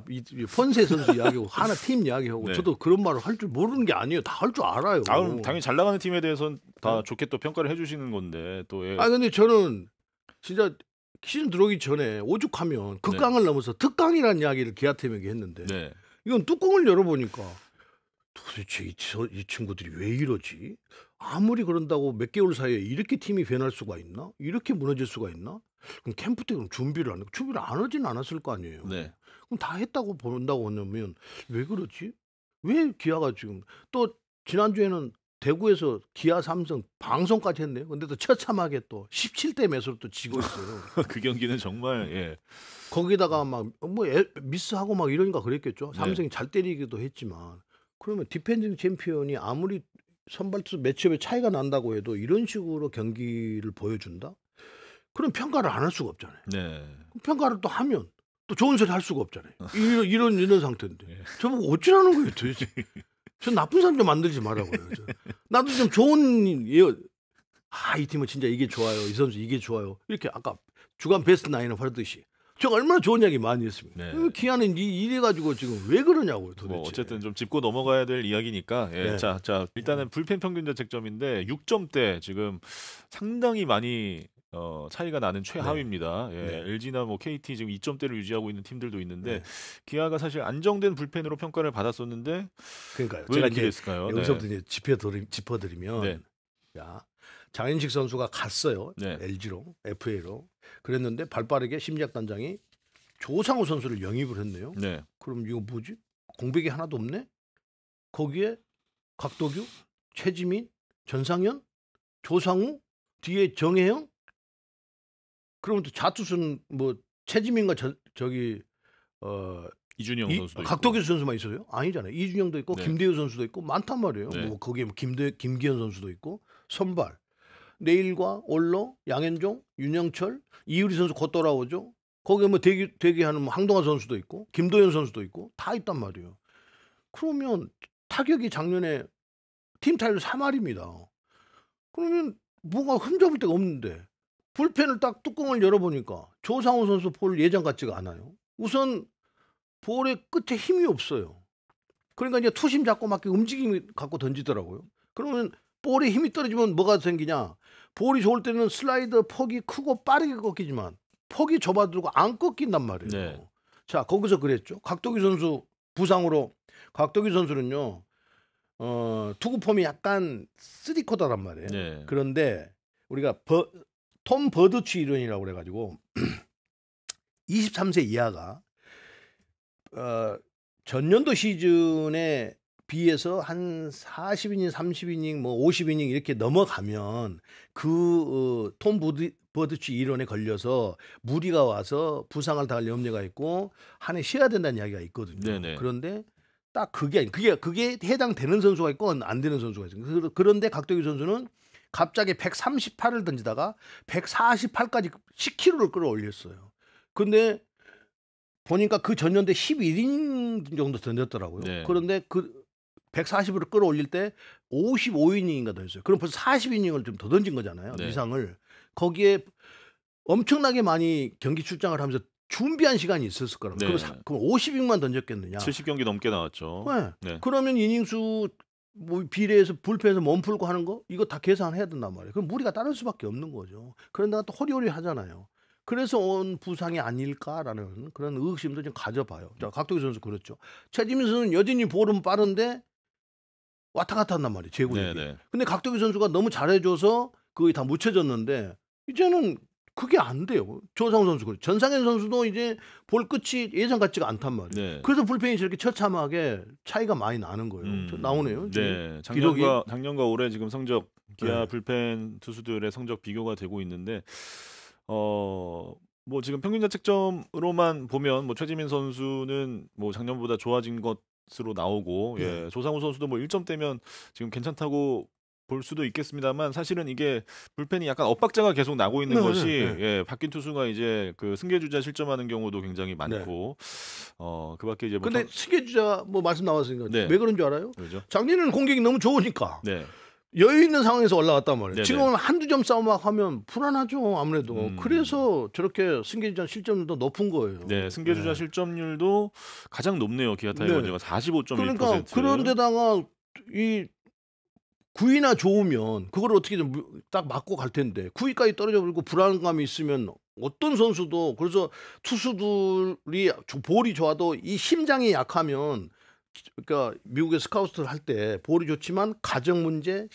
폰세 선수 이야기하고 하나 팀 이야기하고 네. 저도 그런 말을 할 줄 모르는 게 아니에요. 다 할 줄 알아요. 당연히 잘 나가는 팀에 대해서는 다 좋게 또 평가를 해주시는 건데 또 근데 저는 진짜 시즌 들어오기 전에 오죽하면 극강을 넘어서 특강이라는 이야기를 기아팀에게 했는데 네. 이건 뚜껑을 열어보니까 도대체 이 친구들이 왜 이러지? 아무리 그런다고 몇 개월 사이에 이렇게 팀이 변할 수가 있나? 이렇게 무너질 수가 있나? 그럼 캠프 때 그럼 준비를 안 하진 않았을 거 아니에요. 네. 그럼 다 했다고 본다고 하면 왜 그렇지? 왜 기아가 지금 또 지난주에는 대구에서 기아 삼성 방송까지 했네요. 근데 또 처참하게 또 17대 매수로 또 지고 있어요. 그 경기는 정말 거기다가 막 뭐 미스하고 막 이러니까 그랬겠죠. 네. 삼성이 잘 때리기도 했지만 그러면 디펜딩 챔피언이 아무리 선발 투수 매치업에 차이가 난다고 해도 이런 식으로 경기를 보여준다? 그럼 평가를 안 할 수가 없잖아요. 네. 평가를 또 하면 또 좋은 소리 할 수가 없잖아요. 이런 상태인데 예. 저보고 어찌라는 거예요 도대체. 저 나쁜 사람 좀 만들지 말라고요. 나도 좀 좋은 이 팀은 진짜 이게 좋아요. 이 선수 이게 좋아요. 이렇게 아까 주간 베스트 나인을 하듯이 제가 얼마나 좋은 이야기 많이 했습니다. 네. 기아는 이래가지고 지금 왜 그러냐고요 도대체. 뭐 어쨌든 좀 짚고 넘어가야 될 이야기니까 예. 네. 자 일단은 불펜 평균 자책점인데 6점대 지금 상당히 많이 차이가 나는 최하위입니다. 예. 네. LG나 뭐 KT 지금 2점대를 유지하고 있는 팀들도 있는데 네. 기아가 사실 안정된 불펜으로 평가를 받았었는데 그러니까요. 왜 제가 이렇게 됐을까요? 여기서부터 네. 이제 짚어드리면 네. 자, 장인식 선수가 갔어요. 네. LG로 FA로 그랬는데 발빠르게 심리학 단장이 조상우 선수를 영입을 했네요. 네. 그럼 이거 뭐지? 공백이 하나도 없네? 거기에 각도규, 최지민, 전상현, 조상우, 뒤에 정혜영? 그러면 또 자투수는 뭐 최지민과 이준영 선수도 있고. 각도규 선수만 있어요? 아니잖아요. 이준영도 있고 네. 김대우 선수도 있고 많단 말이에요. 네. 뭐 거기에 뭐 김기현 선수도 있고 선발 내일과 올로 양현종, 윤영철, 이유리 선수 곧 돌아오죠. 거기에 뭐 대기하는 뭐 항동환 선수도 있고 김도현 선수도 있고 다 있단 말이에요. 그러면 타격이 작년에 팀 타율 3할입니다. 그러면 뭐가 흠잡을 데가 없는데 불펜을 딱 뚜껑을 열어보니까 조상우 선수 볼 예전 같지가 않아요. 우선 볼의 끝에 힘이 없어요. 그러니까 이제 투심 잡고 막 움직임이 갖고 던지더라고요. 그러면 볼에 힘이 떨어지면 뭐가 생기냐? 볼이 좋을 때는 슬라이더 폭이 크고 빠르게 꺾이지만 폭이 좁아들고 안 꺾인단 말이에요. 네. 자, 거기서 그랬죠. 각도기 선수 부상으로 각도기 선수는요. 투구 폼이 약간 3쿼터란 말이에요. 네. 그런데 우리가 톰 버드치 이론이라고 그래가지고 23세 이하가 전년도 시즌에 비해서 한 40이닝, 30이닝, 뭐 50이닝 이렇게 넘어가면 그 톰 버드치 이론에 걸려서 무리가 와서 부상을 당할 염려가 있고 한 해 쉬어야 된다는 이야기가 있거든요. 네네. 그런데 딱 그게 해당되는 선수가 있고 안 되는 선수가 있어요. 그런데 각도기 선수는 갑자기 138을 던지다가 148까지 10kg를 끌어올렸어요. 근데 보니까 그 전년대 11이닝 정도 던졌더라고요. 네. 그런데 그 140으로 끌어올릴 때 55이닝인가 던졌어요. 그럼 벌써 40이닝을 좀 더 던진 거잖아요. 네. 이상을. 거기에 엄청나게 많이 경기 출장을 하면서 준비한 시간이 있었을 거라고. 네. 그럼 50이닝만 던졌겠느냐. 70경기 넘게 나왔죠. 네. 네. 그러면 이닝수 뭐 비례해서 불펜에서 몸 풀고 하는 거 이거 다 계산해야 된단 말이에요. 그럼 무리가 따를 수밖에 없는 거죠. 그런데 또 호리호리 하잖아요. 그래서 온 부상이 아닐까라는 그런 의심도 좀 가져봐요. 자, 각도기 선수 그렇죠. 최지민 선수는 여전히 볼은 빠른데 왔다 갔다 한단 말이에요. 제구력이. 네네. 근데 각도기 선수가 너무 잘해줘서 그게 다 묻혀졌는데 이제는 그게 안 돼요. 조상우 선수 그렇죠. 전상현 선수도 이제 볼 끝이 예전 같지가 않단 말이에요. 네. 그래서 불펜이 저렇게 처참하게 차이가 많이 나는 거예요. 저 나오네요. 네. 기록이. 작년과 올해 지금 성적 기아 네. 불펜 투수들의 성적 비교가 되고 있는데 뭐 지금 평균 자책점으로만 보면 뭐 최지민 선수는 뭐 작년보다 좋아진 것으로 나오고 네. 예. 조상우 선수도 뭐 1점대면 지금 괜찮다고 볼 수도 있겠습니다만 사실은 이게 불펜이 약간 엇박자가 계속 나고 있는 네, 것이 네, 네. 예, 바뀐 투수가 이제 그 승계주자 실점하는 경우도 굉장히 많고 그밖에 이제 뭐 근데 승계주자 뭐 말씀 나왔으니까 네. 왜 그런 줄 알아요? 그렇죠. 작년에는 공격이 너무 좋으니까 네. 여유 있는 상황에서 올라왔단 말이에요. 네네. 지금은 한두 점 싸움 막 하면 불안하죠. 아무래도. 그래서 저렇게 승계주자 실점도 높은 거예요. 네, 승계주자 네. 실점률도 가장 높네요. 기아 타이거즈가 45.1%. 그러니까 그런 데다가 이 구위나 좋으면 그걸 어떻게 좀 딱 맞고 갈 텐데 구위까지 떨어져 버리고 불안감이 있으면 어떤 선수도 그래서 투수들이 볼이 좋아도 이 심장이 약하면 그러니까 미국의 스카우트를 할 때 볼이 좋지만 가정 문제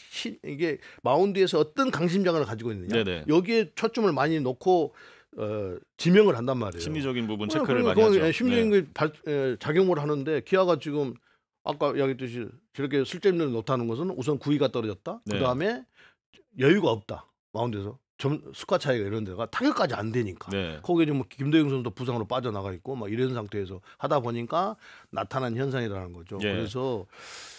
이게 마운드에서 어떤 강심장을 가지고 있느냐 네네. 여기에 초점을 많이 놓고 지명을 한단 말이에요. 심리적인 부분 체크를 많이 그건 하죠. 심리적인 작용을 하는데 기아가 지금 아까 이야기했듯이 저렇게 실점률을 못하는 것은 우선 구위가 떨어졌다. 네. 그다음에 여유가 없다. 마운드에서. 스코어 차이가 이런 데가 타격까지 안 되니까 네. 거기에 지금 뭐 김도영 선수도 부상으로 빠져나가 있고 막 이런 상태에서 하다 보니까 나타난 현상이라는 거죠. 예. 그래서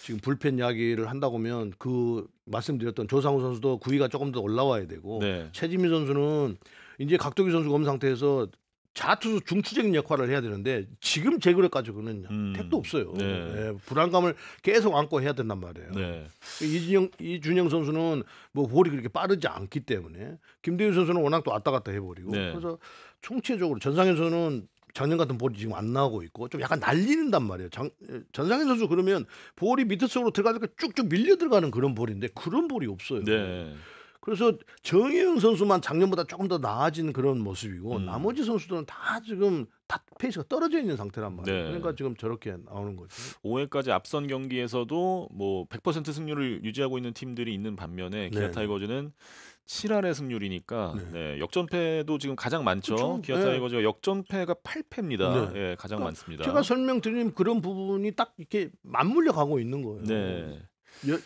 지금 불펜 이야기를 한다고 하면 그 말씀드렸던 조상우 선수도 구위가 조금 더 올라와야 되고 네. 최지민 선수는 이제 각도기 선수가 없는 상태에서 좌투수 중추적인 역할을 해야 되는데 지금 제 그릇 가지고는 택도 없어요. 네. 예, 불안감을 계속 안고 해야 된단 말이에요. 네. 이준영 선수는 뭐 볼이 그렇게 빠르지 않기 때문에 김대윤 선수는 워낙 또 왔다 갔다 해버리고 네. 그래서 총체적으로 전상현 선수는 작년 같은 볼이 지금 안 나오고 있고 좀 약간 날리는단 말이에요. 전상현 선수 그러면 볼이 밑에 쪽으로 들어가니까 쭉쭉 밀려 들어가는 그런 볼인데 그런 볼이 없어요. 네. 그래서 정혜영 선수만 작년보다 조금 더 나아진 그런 모습이고 나머지 선수들은 다 지금 다 페이스가 떨어져 있는 상태란 말이에요. 네. 그러니까 지금 저렇게 나오는 거죠. 5회까지 앞선 경기에서도 뭐 100% 승률을 유지하고 있는 팀들이 있는 반면에 기아 네. 타이거즈는 7할의 승률이니까 네. 네, 역전패도 지금 가장 많죠. 그렇죠. 기아 네. 타이거즈가 역전패가 8패입니다. 네. 예, 가장 그러니까 많습니다. 제가 설명드린 그런 부분이 딱 이렇게 맞물려 가고 있는 거예요. 네.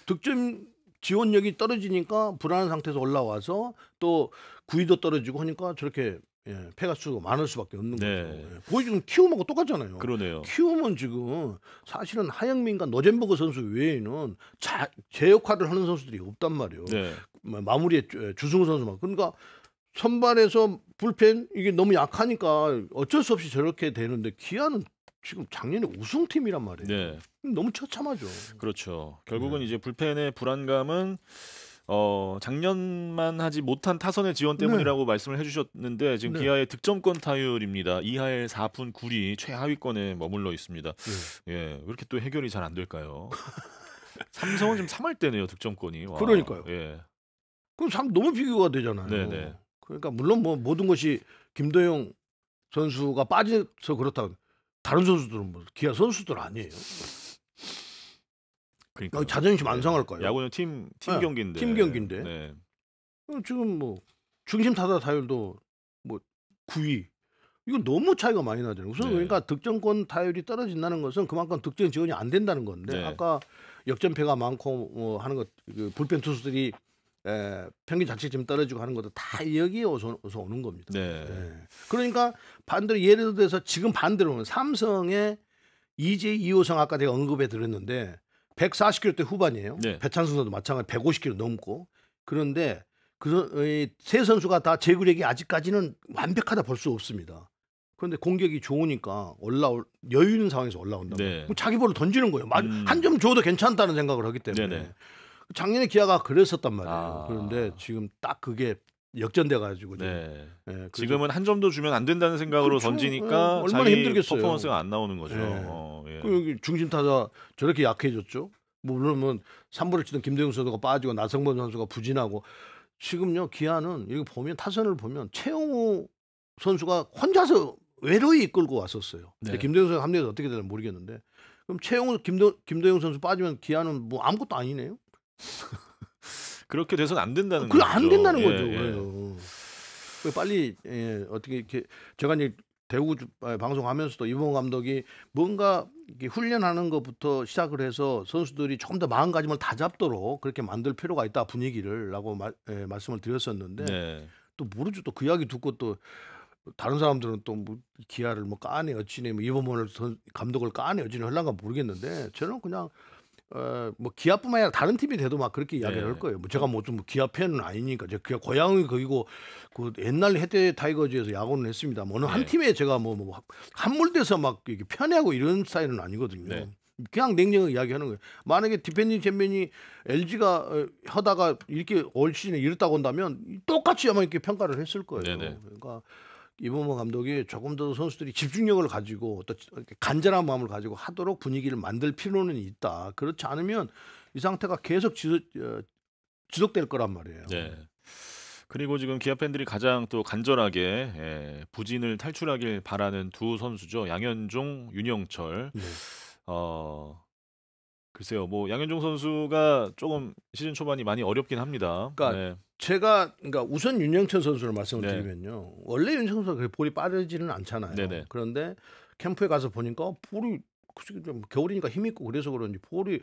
득점 지원력이 떨어지니까 불안한 상태에서 올라와서 또 구위도 떨어지고 하니까 저렇게 패가 수가 많을 수밖에 없는 네. 거죠. 거의 지금 키움하고 똑같잖아요. 그러네요. 키움은 지금 사실은 하영민과 노젠버그 선수 외에는 제 역할을 하는 선수들이 없단 말이에요. 네. 마무리에 주승우 선수만. 그러니까 선발에서 불펜 이게 너무 약하니까 어쩔 수 없이 저렇게 되는데 기아는 지금 작년에 우승팀이란 말이에요. 네. 너무 처참하죠. 그렇죠. 결국은 네. 이제 불펜의 불안감은 작년만 하지 못한 타선의 지원 때문이라고 말씀을 해주셨는데 지금 네. 기아의 득점권 타율입니다. 2할 4푼 9리 최하위권에 머물러 있습니다. 예, 왜 이렇게 또 해결이 잘 안 될까요? 삼성은 지금 3할 때네요 득점권이. 와, 그러니까요. 예. 그럼 참 너무 비교가 되잖아요. 네네. 그러니까 물론 뭐 모든 것이 김도영 선수가 빠져서 그렇다. 다른 선수들은 뭐 기아 선수들 아니에요. 그러니까 자존심 안 상할까요? 야구는 팀 네, 경기인데. 팀 경기인데. 네. 지금 뭐 중심 타자 타율도 뭐 9위. 이건 너무 차이가 많이 나잖아요. 우선 네. 그러니까 득점권 타율이 떨어진다는 것은 그만큼 득점 지원이 안 된다는 건데 네. 아까 역전패가 많고 뭐 하는 것 그 불펜 투수들이 평균 자책점 떨어지고 하는 것도 다 여기에 어서 오는 겁니다. 네. 그러니까 반대로 예를 들어서 지금 반대로는 삼성의 이재 이호성 아까 제가 언급해 드렸는데 140km 후반이에요. 네. 배찬승 선수도 마찬가지 150km 넘고 그런데 그 세 선수가 다 제구력이 아직까지는 완벽하다 볼 수 없습니다. 그런데 공격이 좋으니까 여유 있는 상황에서 올라온다. 네. 그럼 자기 볼을 던지는 거예요. 한 점 줘도 괜찮다는 생각을 하기 때문에. 네네. 작년에 기아가 그랬었단 말이에요. 아. 그런데 지금 딱 그게 역전돼 가지고 네. 그래서 지금은 한 점도 주면 안 된다는 생각으로 그렇죠. 던지니까 얼마나 자기 힘들겠어요. 퍼포먼스가 안 나오는 거죠. 네. 예. 그 여기 중심 타자 저렇게 약해졌죠. 뭐 물론 뭐 3부를 치던 김대웅 선수가 빠지고 나성범 선수가 부진하고 지금요 기아는 여기 보면 타선을 보면 최용우 선수가 혼자서 외로이 이끌고 왔었어요. 네. 김대웅 선수 합류해서 어떻게 되나 모르겠는데 그럼 최용우 김도영 선수 빠지면 기아는 뭐 아무것도 아니네요. 그렇게 돼서는 안 된다는 그게 거죠. 안 된다는 예, 거죠. 예. 그래요. 빨리 어떻게 이렇게 제가 이제 대구 방송하면서도 이범호 감독이 뭔가 이렇게 훈련하는 것부터 시작을 해서 선수들이 조금 더 마음가짐을 다잡도록 그렇게 만들 필요가 있다 분위기를라고 말씀을 드렸었는데 네. 또 모르죠. 또 그 이야기 듣고 또 다른 사람들은 또 뭐 기아를 뭐 까내 어찌네 뭐 이범호 감독을 까내 어찌네 할란가 모르겠는데 저는 그냥 뭐 기아뿐만 아니라 다른 팀이 돼도 막 그렇게 이야기를 네. 할 거예요. 뭐 제가 뭐 좀 기아 팬은 아니니까 제가 기아 고향이 거기고 그 옛날 해태 타이거즈에서 야구는 했습니다. 뭐 어느 한 네. 팀에 제가 뭐 함몰돼서 막 이렇게 편애하고 이런 스타일은 아니거든요. 네. 그냥 냉정하게 이야기하는 거예요. 만약에 디펜딩 챔피언이 LG가 하다가 이렇게 올 시즌에 이렇다고 한다면 똑같이 아마 이렇게 평가를 했을 거예요. 네네. 그러니까 이범호 감독이 조금 더 선수들이 집중력을 가지고 또 간절한 마음을 가지고 하도록 분위기를 만들 필요는 있다. 그렇지 않으면 이 상태가 계속 지속될 거란 말이에요. 네. 그리고 지금 기아 팬들이 가장 또 간절하게 부진을 탈출하길 바라는 두 선수죠. 양현종, 윤영철. 네. 글쎄요. 뭐 양현종 선수가 조금 시즌 초반이 많이 어렵긴 합니다. 그러니까 네. 제가 그러니까 우선 윤영철 선수를 말씀을 네. 드리면요. 원래 윤영철 선수가 그렇게 볼이 빠르지는 않잖아요. 네네. 그런데 캠프에 가서 보니까 볼이 좀 겨울이니까 힘 있고 그래서 그런지 볼이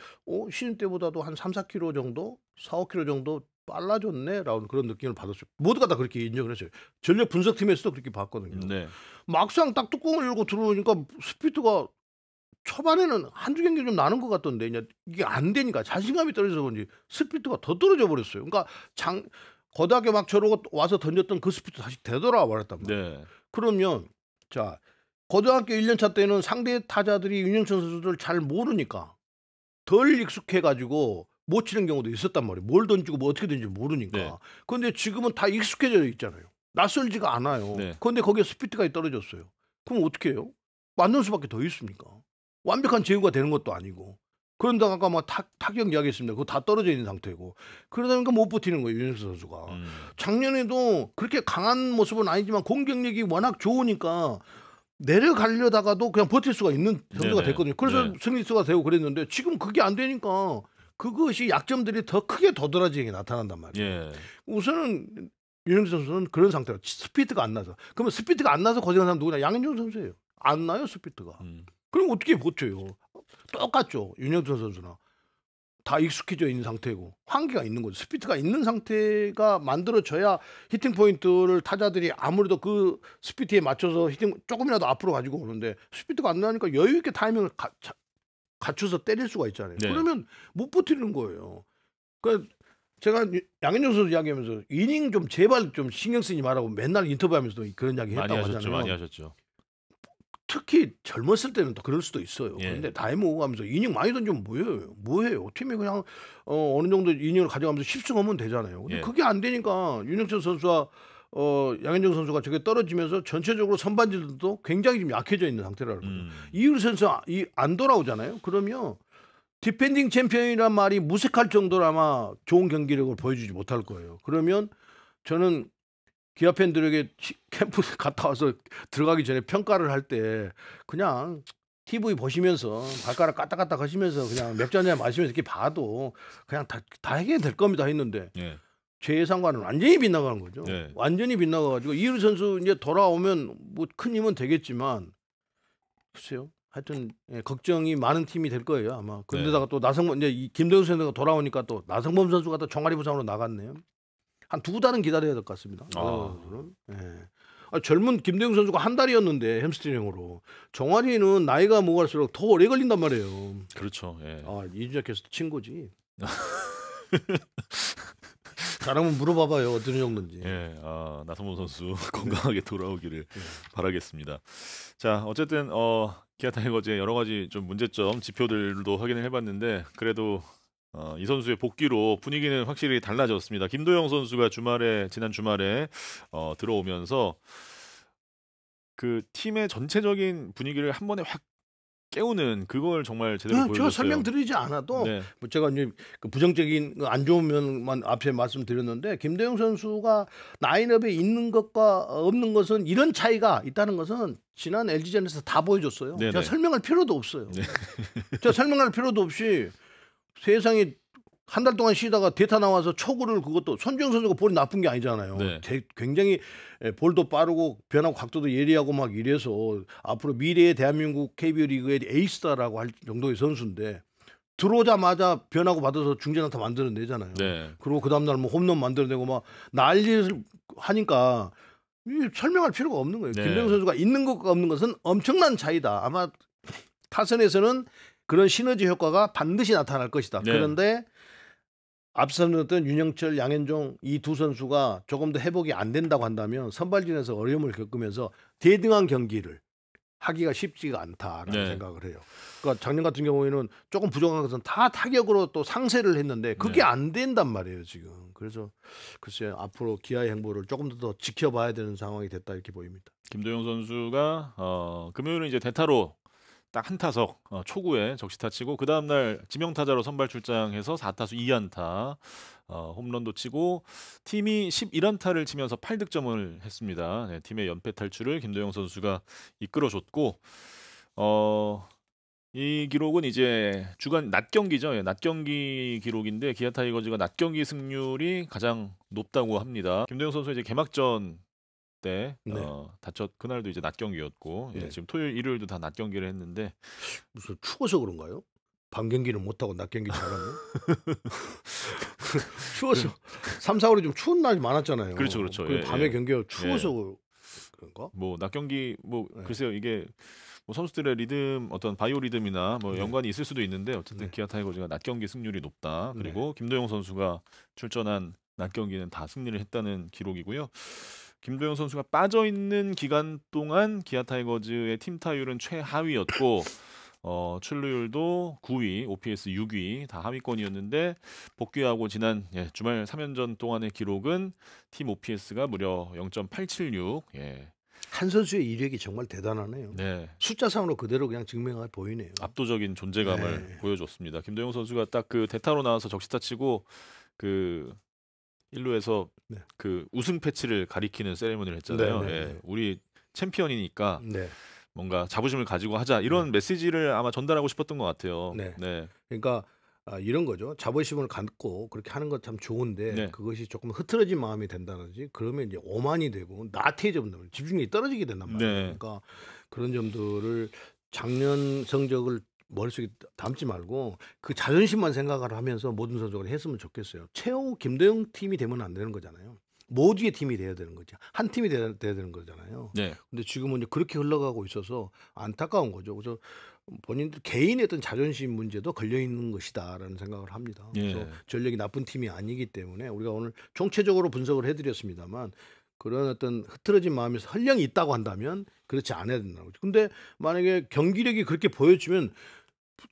시즌 때보다도 한 3, 4kg 정도, 4, 5kg 정도 빨라졌네라는 그런 느낌을 받았어요. 모두가 다 그렇게 인정을 했어요. 전력 분석팀에서도 그렇게 봤거든요. 네. 막상 딱 뚜껑을 열고 들어오니까 스피드가 초반에는 한두 경기 좀 나는 것 같던데 이제 이게 안 되니까 자신감이 떨어져서 그런지 스피드가 더 떨어져 버렸어요. 그러니까 고등학교 막 저러고 와서 던졌던 그 스피드 다시 되돌아와 버렸단 말이에요. 네. 그러면 자 고등학교 1년 차 때는 상대 타자들이 윤영철 선수를 잘 모르니까 덜 익숙해 가지고 못 치는 경우도 있었단 말이에요. 뭘 던지고 뭐 어떻게 던지지 모르니까. 네. 그런데 지금은 다 익숙해져 있잖아요. 낯설지가 않아요. 네. 그런데 거기에 스피드가 떨어졌어요. 그럼 어떻게 해요? 맞는 수밖에 더 있습니까? 완벽한 제어가 되는 것도 아니고. 그런다가 아까 막 타격 이야기했습니다. 그거 다 떨어져 있는 상태고. 그러다 보니까 못 버티는 거예요, 윤영수 선수가. 작년에도 그렇게 강한 모습은 아니지만 공격력이 워낙 좋으니까 내려가려다가도 그냥 버틸 수가 있는 정도가 네네. 됐거든요. 그래서 네. 승리수가 되고 그랬는데 지금 그게 안 되니까 그것이 약점들이 더 크게 도드라지게 나타난단 말이에요. 예. 우선은 윤영수 선수는 그런 상태로 스피드가 안 나서. 그러면 스피드가 안 나서 고생한 사람 누구냐? 양현종 선수예요. 안 나요, 스피드가. 그럼 어떻게 버텨요? 똑같죠. 윤영수 선수나. 다 익숙해져 있는 상태고 한계가 있는 거죠. 스피드가 있는 상태가 만들어져야 히팅 포인트를 타자들이 아무래도 그 스피드에 맞춰서 히팅 조금이라도 앞으로 가지고 오는데 스피드가 안 나니까 여유 있게 타이밍을 갖춰서 때릴 수가 있잖아요. 네. 그러면 못 버티는 거예요. 그러니까 제가 양현종 선수 이야기하면서 이닝 좀 제발 좀 신경 쓰지 말라고 맨날 인터뷰하면서도 그런 이야기 많이 했다고 하셨죠. 하잖아요. 많이 하셨죠. 특히 젊었을 때는 또 그럴 수도 있어요. 예. 그런데 나이 먹어가면서 이닝 많이 던지면 뭐해요? 팀이 그냥 어느 정도 이닝을 가져가면서 10승하면 되잖아요. 근데 예. 그게 안 되니까 윤영철 선수와 양현종 선수가 저게 떨어지면서 전체적으로 선반진들도 굉장히 좀 약해져 있는 상태라는 거죠. 이율 선수 안 돌아오잖아요. 그러면 디펜딩 챔피언이란 말이 무색할 정도로 아마 좋은 경기력을 보여주지 못할 거예요. 그러면 저는 기아 팬들에게 캠프 갔다 와서 들어가기 전에 평가를 할 때 그냥 TV 보시면서 발가락 까딱까딱 하시면서 그냥 맥주 한잔 마시면서 이렇게 봐도 그냥 다 해결될 겁니다 했는데 예. 제 예상과는 완전히 빗나가는 거죠. 네. 완전히 빗나가가지고 이율 선수 이제 돌아오면 뭐 큰 힘은 되겠지만 글쎄요. 하여튼 걱정이 많은 팀이 될 거예요 아마. 그런데다가 또 나성범 이제 김도영 선수가 돌아오니까 또 나성범 선수가 또 종아리 부상으로 나갔네요. 한 2달은 기다려야 될 것 같습니다. 젊은 김대중 선수가 한 달이었는데 햄스트링으로 종아리는 나이가 먹을수록 더 오래 걸린단 말이에요. 그렇죠. 예. 이준혁 캐스터 친구지. 잘하면 물어봐봐요 어떤 정도인지. 예, 나성범 선수 건강하게 돌아오기를 바라겠습니다. 자, 어쨌든 기아 타이거즈의 여러 가지 좀 문제점 지표들도 확인을 해봤는데 그래도 이 선수의 복귀로 분위기는 확실히 달라졌습니다. 김도영 선수가 지난 주말에 들어오면서 그 팀의 전체적인 분위기를 한 번에 확 깨우는 그걸 정말 제대로 보여줬어요. 제가 설명드리지 않아도 뭐 제가 이제 그 부정적인 안 좋은 면만 앞에 말씀드렸는데 김도영 선수가 라인업에 있는 것과 없는 것은 이런 차이가 있다는 것은 지난 LG전에서 다 보여줬어요. 네네. 제가 설명할 필요도 없어요. 제가 설명할 필요도 없이 세상에 한 달 동안 쉬다가 대타 나와서 초구를 그것도 손주영 선수가 볼이 나쁜 게 아니잖아요. 네. 굉장히 볼도 빠르고 변화고 각도도 예리하고 막 이래서 앞으로 미래의 대한민국 KBO 리그의 에이스다라고 할 정도의 선수인데 들어오자마자 변화고 받아서 중전안타 만들어내잖아요. 네. 그리고 그 다음날 뭐 홈런 만들어내고 막 난리를 하니까 설명할 필요가 없는 거예요. 네. 김도영 선수가 있는 것과 없는 것은 엄청난 차이다. 아마 타선에서는 그런 시너지 효과가 반드시 나타날 것이다. 네. 그런데 앞서는 윤영철, 양현종 이 두 선수가 조금 더 회복이 안 된다고 한다면 선발진에서 어려움을 겪으면서 대등한 경기를 하기가 쉽지가 않다라는 생각을 해요. 그러니까 작년 같은 경우에는 조금 부족한 것은 다 타격으로 또 상쇄를 했는데 그게 안 된단 말이에요 지금. 그래서 글쎄요 앞으로 기아의 행보를 조금 더 지켜봐야 되는 상황이 됐다 이렇게 보입니다. 김도영 선수가 금요일은 이제 대타로 딱 한 타석 초구에 적시타 치고 그 다음날 지명타자로 선발 출장해서 4타수 2안타 홈런도 치고 팀이 11안타를 치면서 8득점을 했습니다. 네, 팀의 연패 탈출을 김도영 선수가 이끌어줬고 이 기록은 이제 주간 낮 경기죠. 낮 경기 기록인데 기아 타이거즈가 낮 경기 승률이 가장 높다고 합니다. 김도영 선수 이제 개막전 때 그날도 이제 낮 경기였고 지금 토요일 일요일도 다 낮 경기를 했는데 무슨 추워서 그런가요? 밤 경기는 못 하고 낮 경기 잘하면 추워서 3, 4월에 좀 추운 날이 많았잖아요. 그렇죠, 그렇죠. 그 예, 밤에 예. 경기가 추워서 그런가? 뭐 낮 경기 뭐 네. 글쎄요 이게 뭐 선수들의 리듬 어떤 바이오 리듬이나 뭐 네. 연관이 있을 수도 있는데 어쨌든 네. 기아 타이거즈가 낮 경기 승률이 높다. 네. 그리고 김도영 선수가 출전한 낮 경기는 다 승리를 했다는 기록이고요. 김도영 선수가 빠져 있는 기간 동안 기아 타이거즈의 팀 타율은 최하위였고 출루율도 9위, OPS 6위 다 하위권이었는데 복귀하고 지난 주말 3연전 동안의 기록은 팀 OPS가 무려 0.876. 한 선수의 이력이 정말 대단하네요. 네. 숫자상으로 그대로 그냥 증명해 보이네요. 압도적인 존재감을 네. 보여줬습니다. 김도영 선수가 딱 그 대타로 나와서 적시타 치고 그 1루에서 네. 그 우승 패치를 가리키는 세레모니를 했잖아요. 네, 네, 네. 우리 챔피언이니까 네. 뭔가 자부심을 가지고 하자 이런 메시지를 아마 전달하고 싶었던 것 같아요. 네. 네. 그러니까 이런 거죠. 자부심을 갖고 그렇게 하는 것 참 좋은데 네. 그것이 조금 흐트러진 마음이 된다든지 그러면 이제 오만이 되고 나태해져 본다면 집중력이 떨어지게 된단 말이에요. 네. 그러니까 그런 점들을 작년 성적을 머릿속에 담지 말고 그 자존심만 생각을 하면서 모든 선수가 했으면 좋겠어요. 최영우, 김도영 팀이 되면 안 되는 거잖아요. 모두의 팀이 돼야 되는 거죠. 한 팀이 돼야 되는 거잖아요. 네. 근데 지금은 이제 그렇게 흘러가고 있어서 안타까운 거죠. 그래서 본인들 개인의 어떤 자존심 문제도 걸려 있는 것이다라는 생각을 합니다. 그래서 예. 전력이 나쁜 팀이 아니기 때문에 우리가 오늘 총체적으로 분석을 해드렸습니다만 그런 어떤 흐트러진 마음에서 흘량이 있다고 한다면 그렇지 않아야 된다는 거죠. 근데 만약에 경기력이 그렇게 보여지면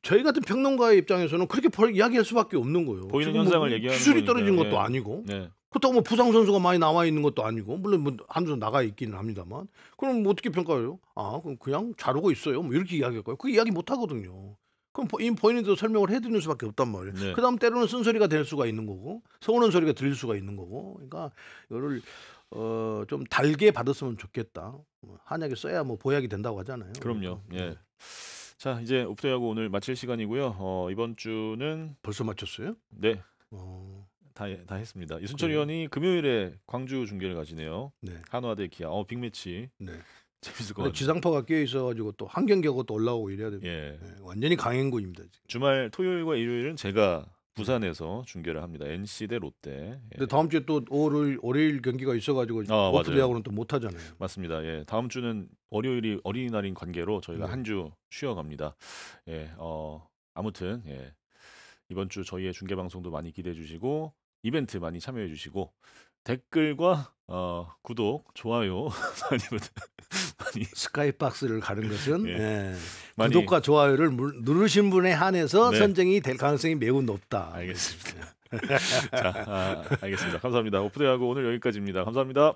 저희 같은 평론가의 입장에서는 그렇게 이야기할 수밖에 없는 거예요. 보이는 지금 현상을 얘기하는 기술이 거니까. 떨어진 것도 예. 아니고 네. 그렇다고 뭐 부상 선수가 많이 나와 있는 것도 아니고 물론 뭐 한두 나가 있기는 합니다만 그럼 뭐 어떻게 평가해요? 그럼 그냥 잘하고 있어요. 뭐 이렇게 이야기할까요? 그 이야기 못 하거든요. 그럼 본인도 설명을 해드리는 수밖에 없단 말이에요. 네. 그다음 때로는 쓴소리가 될 수가 있는 거고 서운한 소리가 들릴 수가 있는 거고 그러니까 이거를 좀 달게 받았으면 좋겠다. 한약에 써야 뭐 보약이 된다고 하잖아요. 그럼요. 그러니까. 예. 자 이제 오프데이하고 오늘 마칠 시간이고요. 이번 주는 벌써 마쳤어요? 네. 어, 다 했습니다. 이순철 그래요? 의원이 금요일에 광주 중계를 가지네요. 네. 한화 대 기아. 빅매치 네. 재밌을 것 근데 같아요. 지상파가 끼어 있어가지고 또 한 경기하고 또 올라오고 이래야 됩니다. 예. 네, 완전히 강행군입니다. 지금. 주말 토요일과 일요일은 제가 부산에서 중계를 합니다. NC 대 롯데. 예. 근데 다음 주에 또 월요일 경기가 있어가지고 맞아요. 오프데이하고는 또 못 하잖아요. 맞습니다. 예. 다음 주는 월요일이 어린이날인 관계로 저희가 네. 한 주 쉬어갑니다. 예. 아무튼 이번 주 저희의 중계 방송도 많이 기대해 주시고 이벤트 많이 참여해 주시고 댓글과 구독, 좋아요 많이 스카이박스를 가는 것은 예. 예, 구독과 좋아요를 누르신 분에 한해서 네. 선정이 될 가능성이 매우 높다. 알겠습니다. 자, 알겠습니다. 감사합니다. 오프데이하고 오늘 여기까지입니다. 감사합니다.